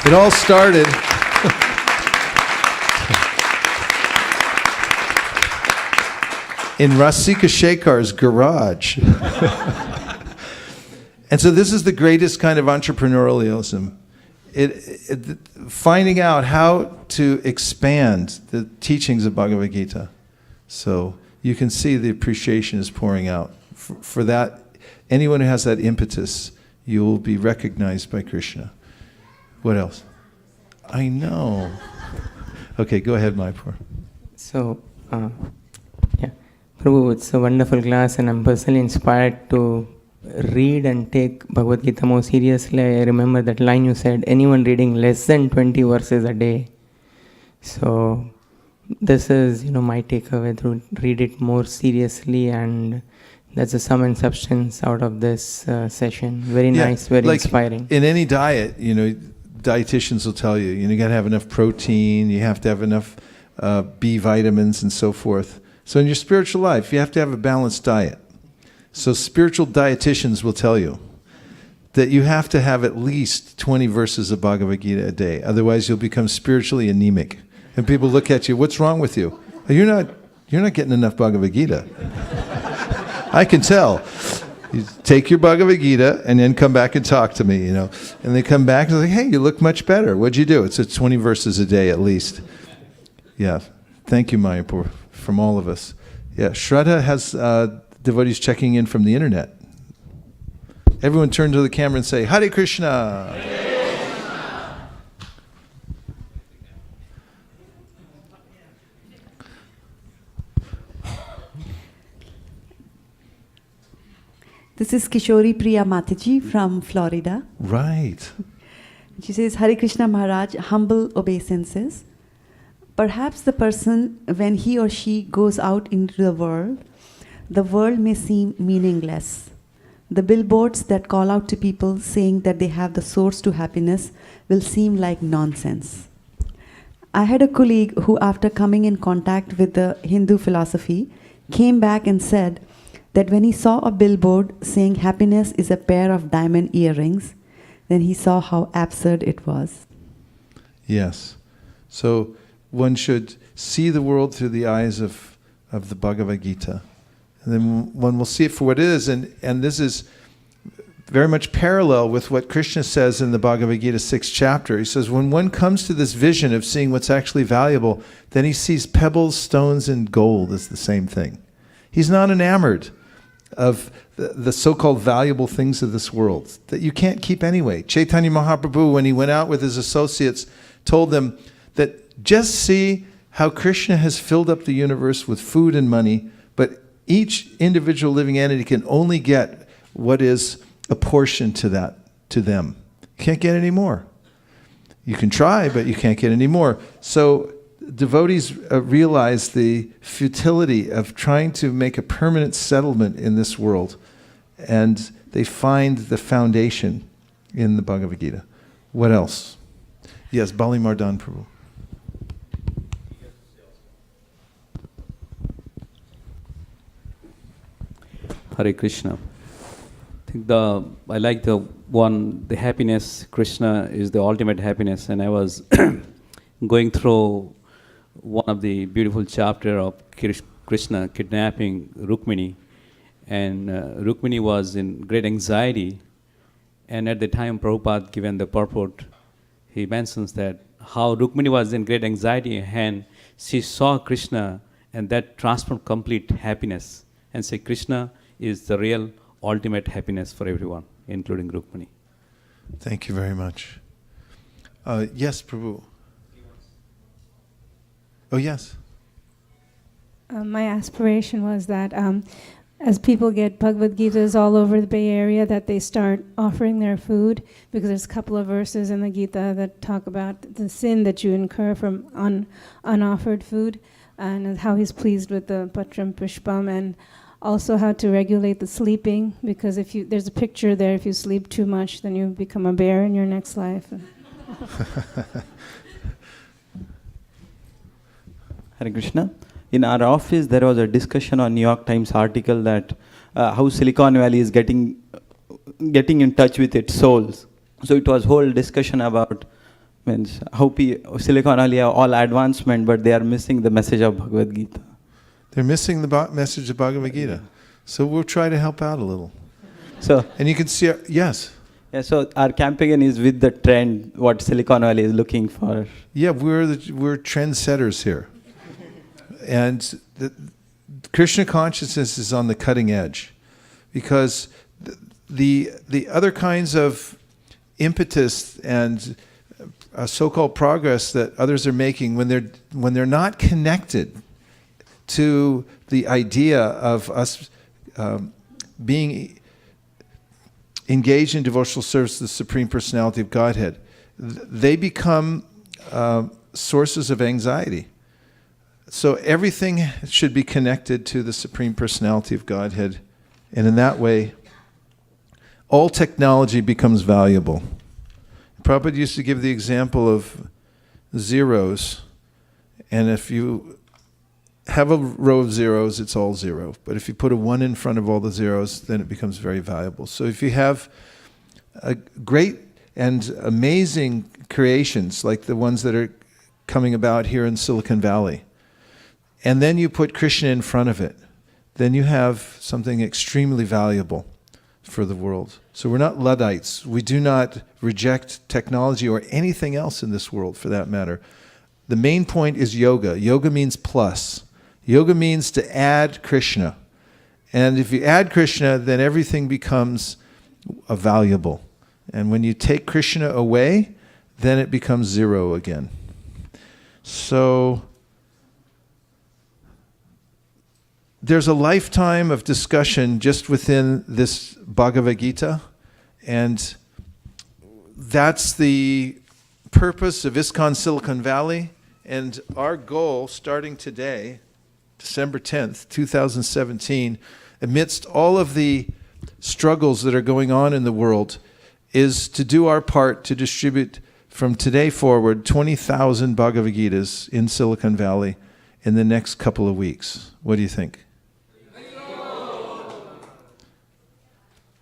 It all started in Rasika Shekhar's garage. And so this is the greatest kind of entrepreneurialism. Finding out how to expand the teachings of Bhagavad Gita. So you can see the appreciation is pouring out. For that, anyone who has that impetus, you will be recognized by Krishna. What else? I know. Okay, go ahead, Mayapur. So, Prabhu, it's a wonderful class, and I'm personally inspired to read and take Bhagavad Gita more seriously. I remember that line you said, anyone reading less than 20 verses a day. So, this is, my takeaway, to read it more seriously, and that's the sum and substance out of this session. Very nice, very inspiring. In any diet, dietitians will tell you, you got to have enough protein, you have to have enough B vitamins and so forth. So in your spiritual life, you have to have a balanced diet. So spiritual dietitians will tell you that you have to have at least 20 verses of Bhagavad Gita a day. Otherwise, you'll become spiritually anemic. And people look at you, what's wrong with you? You're not getting enough Bhagavad Gita. I can tell. You take your Bhagavad Gita and then come back and talk to me, And they come back and they're like, hey, you look much better. What'd you do? It's 20 verses a day at least. Yeah. Thank you, Mayapur, from all of us. Yeah. Shraddha has devotees checking in from the internet. Everyone turn to the camera and say, Hare Krishna. Hare Krishna. This is Kishori Priya Mataji from Florida. Right. She says, Hare Krishna Maharaj, humble obeisances. Perhaps the person, when he or she goes out into the world may seem meaningless. The billboards that call out to people saying that they have the source to happiness will seem like nonsense. I had a colleague who, after coming in contact with the Hindu philosophy, came back and said that when he saw a billboard saying happiness is a pair of diamond earrings, then he saw how absurd it was. Yes. So one should see the world through the eyes of the Bhagavad Gita. And then one will see it for what it is. And this is very much parallel with what Krishna says in the Bhagavad Gita 6th chapter. He says, when one comes to this vision of seeing what's actually valuable, then he sees pebbles, stones, and gold as the same thing. He's not enamored of the so-called valuable things of this world that you can't keep anyway. Chaitanya Mahaprabhu, when he went out with his associates, told them that just see how Krishna has filled up the universe with food and money, but each individual living entity can only get what is a portion to them. You can't get any more. You can try, but you can't get any more. So devotees realize the futility of trying to make a permanent settlement in this world, and they find the foundation in the Bhagavad Gita. What else? Yes, Bali Mardan Prabhu. Hare Krishna. I think I like the happiness. Krishna is the ultimate happiness, and I was going through one of the beautiful chapter of Krishna kidnapping Rukmini, and Rukmini was in great anxiety, and at the time Prabhupada given the purport, he mentions that how Rukmini was in great anxiety and she saw Krishna, and that transformed complete happiness, and say Krishna is the real ultimate happiness for everyone, including Rukmini. Thank you very much. Yes, Prabhu. Oh, yes. My aspiration was that as people get Bhagavad Gitas all over the Bay Area, that they start offering their food, because there's a couple of verses in the Gita that talk about the sin that you incur from unoffered food, and how he's pleased with the Patram Pushpam, and also how to regulate the sleeping, because there's a picture there, if you sleep too much, then you become a bear in your next life. Hare Krishna. In our office, there was a discussion on New York Times article that how Silicon Valley is getting in touch with its souls. So it was whole discussion about how Silicon Valley have all advancement, but they are missing the message of Bhagavad Gita. They're missing the message of Bhagavad Gita. So we'll try to help out a little. So, and you can see, yes. Yeah, so our campaign is with the trend, what Silicon Valley is looking for. Yeah, we're trendsetters here. And the Krishna consciousness is on the cutting edge, because the other kinds of impetus and so-called progress that others are making, when they're not connected to the idea of us being engaged in devotional service to the Supreme Personality of Godhead, they become sources of anxiety. So everything should be connected to the Supreme Personality of Godhead, and in that way, all technology becomes valuable. Prabhupada used to give the example of zeros, and if you have a row of zeros, it's all zero. But if you put a 1 in front of all the zeros, then it becomes very valuable. So if you have a great and amazing creations, like the ones that are coming about here in Silicon Valley, and then you put Krishna in front of it, then you have something extremely valuable for the world. So we're not Luddites. We do not reject technology or anything else in this world, for that matter. The main point is yoga. Yoga means plus. Yoga means to add Krishna. And if you add Krishna, then everything becomes valuable. And when you take Krishna away, then it becomes zero again. So there's a lifetime of discussion just within this Bhagavad Gita, and that's the purpose of ISKCON Silicon Valley. And our goal, starting today, December 10th, 2017, amidst all of the struggles that are going on in the world, is to do our part to distribute from today forward 20,000 Bhagavad Gitas in Silicon Valley in the next couple of weeks. What do you think?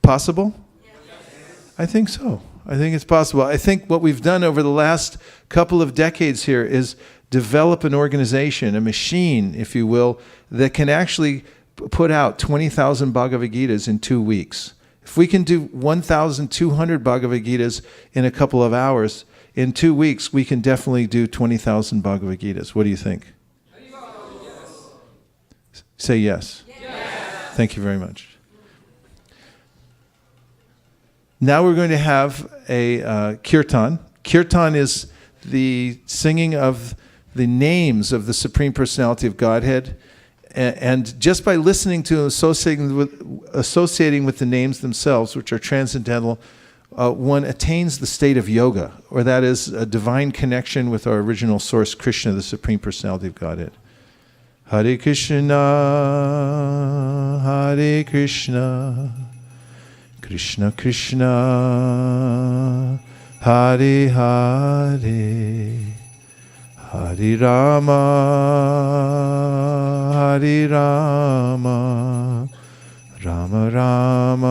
Possible? Yes. I think so. I think it's possible. I think what we've done over the last couple of decades here is develop an organization, a machine, if you will, that can actually put out 20,000 Bhagavad Gitas in 2 weeks. If we can do 1,200 Bhagavad Gitas in a couple of hours, in 2 weeks, we can definitely do 20,000 Bhagavad Gitas. What do you think? Yes. Say yes. Yes. Thank you very much. Now we're going to have a Kirtan. Kirtan is the singing of the names of the Supreme Personality of Godhead. And just by listening to associating with the names themselves, which are transcendental, one attains the state of yoga, or that is a divine connection with our original source, Krishna, the Supreme Personality of Godhead. Hare Krishna, Hare Krishna, Krishna Krishna, Hare Hare, Hare Rama, Hare Rama, Rama Rama,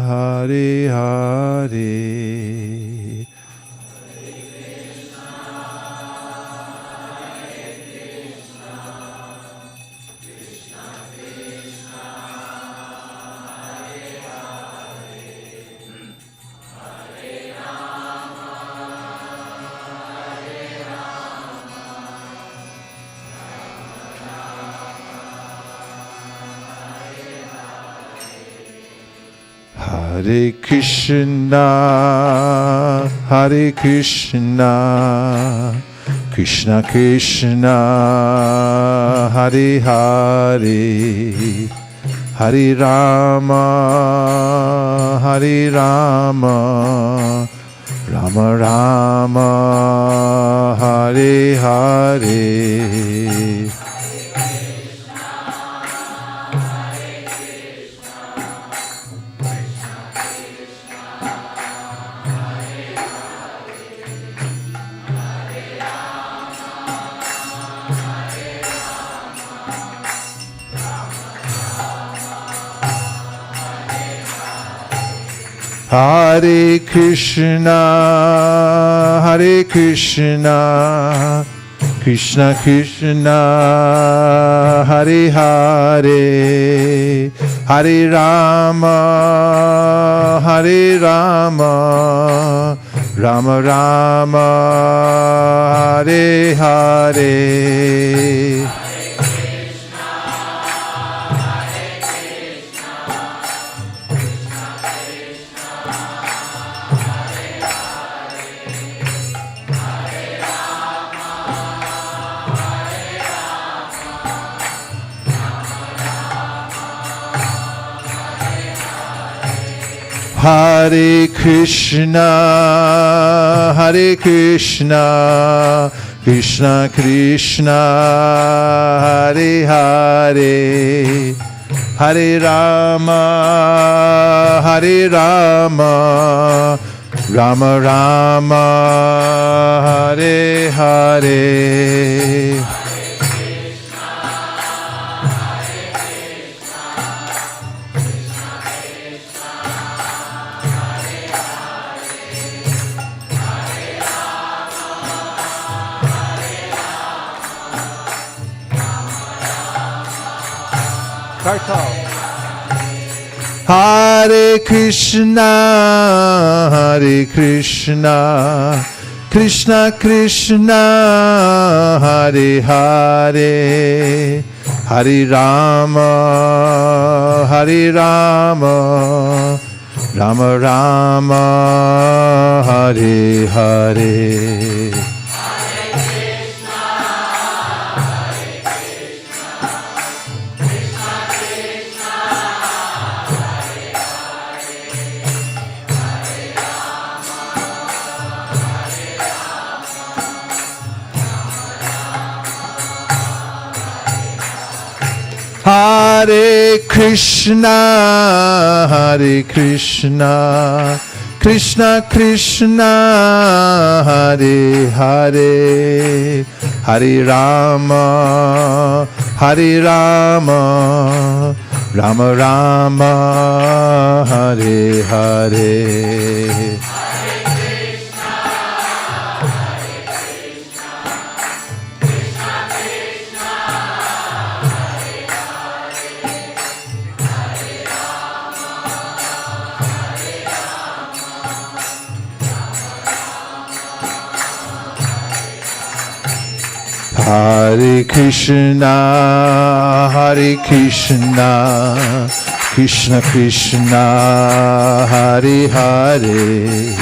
Hare Hare. Hare Krishna, Hare Krishna, Krishna Krishna, Hare Hare, Hare Rama, Hare Rama, Rama Rama, Hare Hare. Hare Krishna, Hare Krishna, Krishna Krishna, Hare Hare, Hare Rama, Hare Rama, Rama Rama, Hare Hare. Hare Krishna, Hare Krishna, Krishna Krishna, Hare Hare, Hare Rama, Hare Rama, Rama Rama, Hare Hare. Hare Krishna, Hare Krishna, Krishna Krishna, Hare Hare, Hare Rama, Hare Rama, Rama Rama, Hare Hare. Hare Krishna, Hare Krishna, Krishna Krishna, Hare Hare, Hare Rama, Hare Rama, Rama Rama, Hare Hare. Hare Krishna, Hare Krishna, Krishna Krishna, Hare Hare,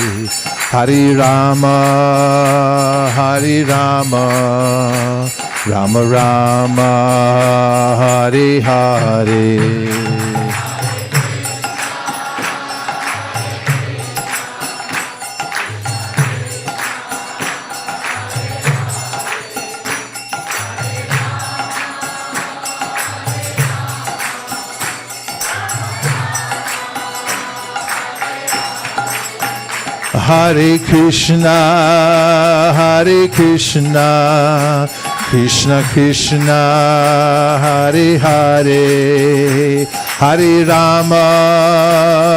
Hare Rama, Hare Rama, Rama Rama, Hare Hare. Hare Krishna, Hare Krishna, Krishna Krishna, Hare Hare, Hare Rama,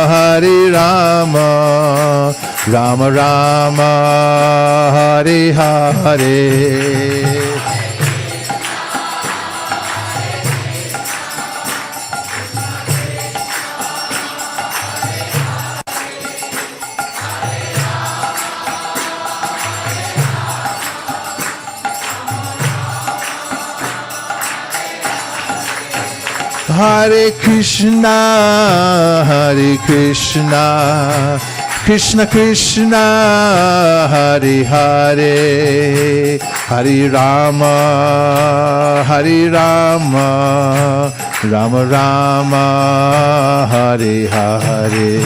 Hare Rama, Rama Rama, Hare Hare. Hare Krishna, Hare Krishna, Krishna Krishna, Hare Hare, Hare Rama, Hare Rama, Rama Rama, Hare Hare.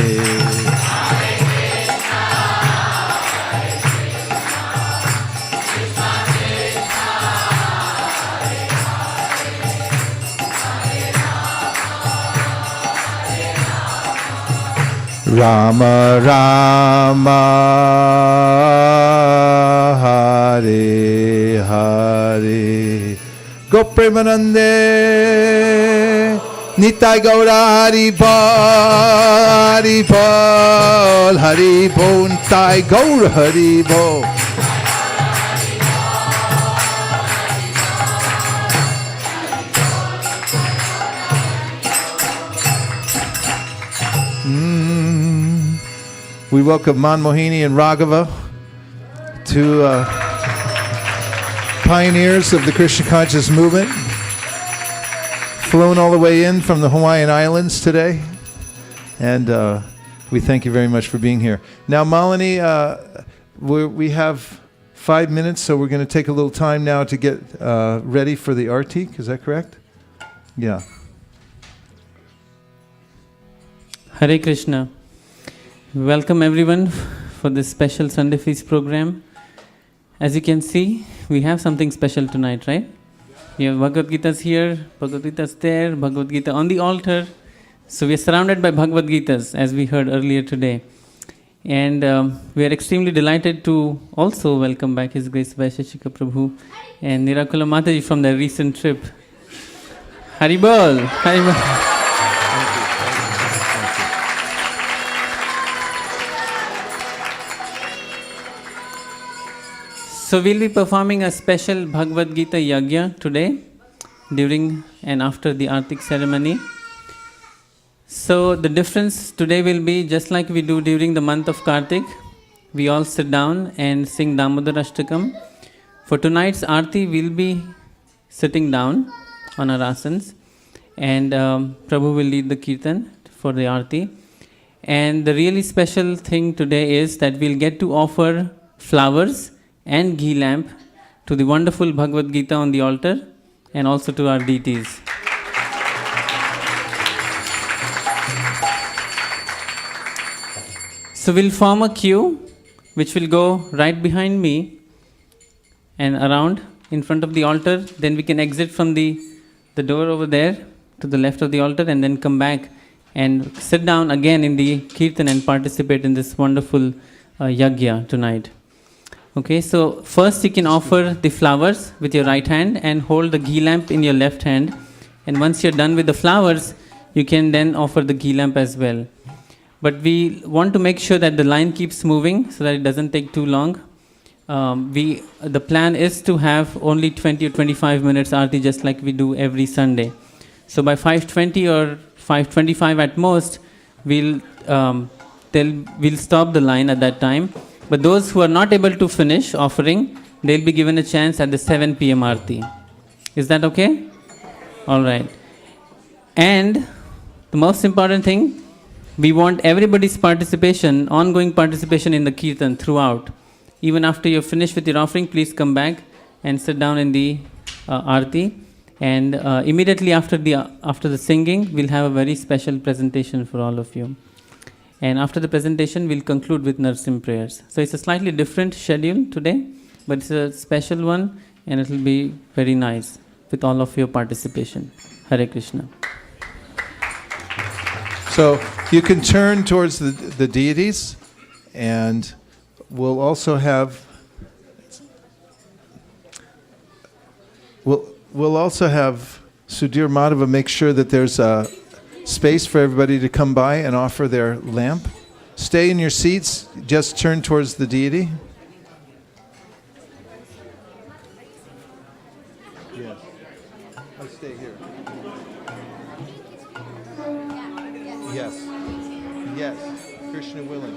Rama Rama, Hare Hare. Go Premanande, Nitai Gaura Hari Bol, Hari Bol, Hari Bol, Nitai Gaura Hari Bol. We welcome Manmohini and Raghava, two pioneers of the Krishna conscious movement, flown all the way in from the Hawaiian Islands today, and we thank you very much for being here. Now, Malini, we have 5 minutes, so we're going to take a little time now to get ready for the Aarti. Is that correct? Yeah. Hare Krishna. Welcome everyone for this special Sunday Feast program. As you can see, we have something special tonight, right? We have Bhagavad Gita's here, Bhagavad Gita's there, Bhagavad Gita on the altar. So we are surrounded by Bhagavad Gitas, as we heard earlier today. And we are extremely delighted to also welcome back His Grace Vaisesika Prabhu and Nirakula Mataji from their recent trip. Haribol! Haribol! So we'll be performing a special Bhagavad Gita Yagya today during and after the Aarti ceremony. So the difference today will be just like we do during the month of Kartik. We all sit down and sing Damodar Ashtakam. For tonight's Aarti, we'll be sitting down on our asanas, and Prabhu will lead the Kirtan for the Aarti. And the really special thing today is that we'll get to offer flowers and ghee lamp to the wonderful Bhagavad Gita on the altar and also to our deities. So we'll form a queue which will go right behind me and around in front of the altar. Then we can exit from the door over there to the left of the altar and then come back and sit down again in the Kirtan and participate in this wonderful yagya tonight. Okay, so first you can offer the flowers with your right hand and hold the ghee lamp in your left hand. And once you're done with the flowers, you can then offer the ghee lamp as well. But we want to make sure that the line keeps moving so that it doesn't take too long. The plan is to have only 20 or 25 minutes Aarti just like we do every Sunday. So by 5:20 or 5:25 at most, we'll stop the line at that time. But those who are not able to finish offering, they'll be given a chance at the 7 p.m. Aarti. Is that okay? All right. And the most important thing, we want everybody's participation, ongoing participation in the Kirtan throughout. Even after you're finished with your offering, please come back and sit down in the Aarti. And immediately after the singing, we'll have a very special presentation for all of you. And after the presentation, we'll conclude with Narsim prayers. So it's a slightly different schedule today, but it's a special one, and it will be very nice with all of your participation. Hare Krishna. So you can turn towards the deities, and we'll also have Sudhir Madhava make sure that there's a space for everybody to come by and offer their lamp. Stay in your seats, just turn towards the deity. Yes. I'll stay here. Yes. Yes. Krishna willing.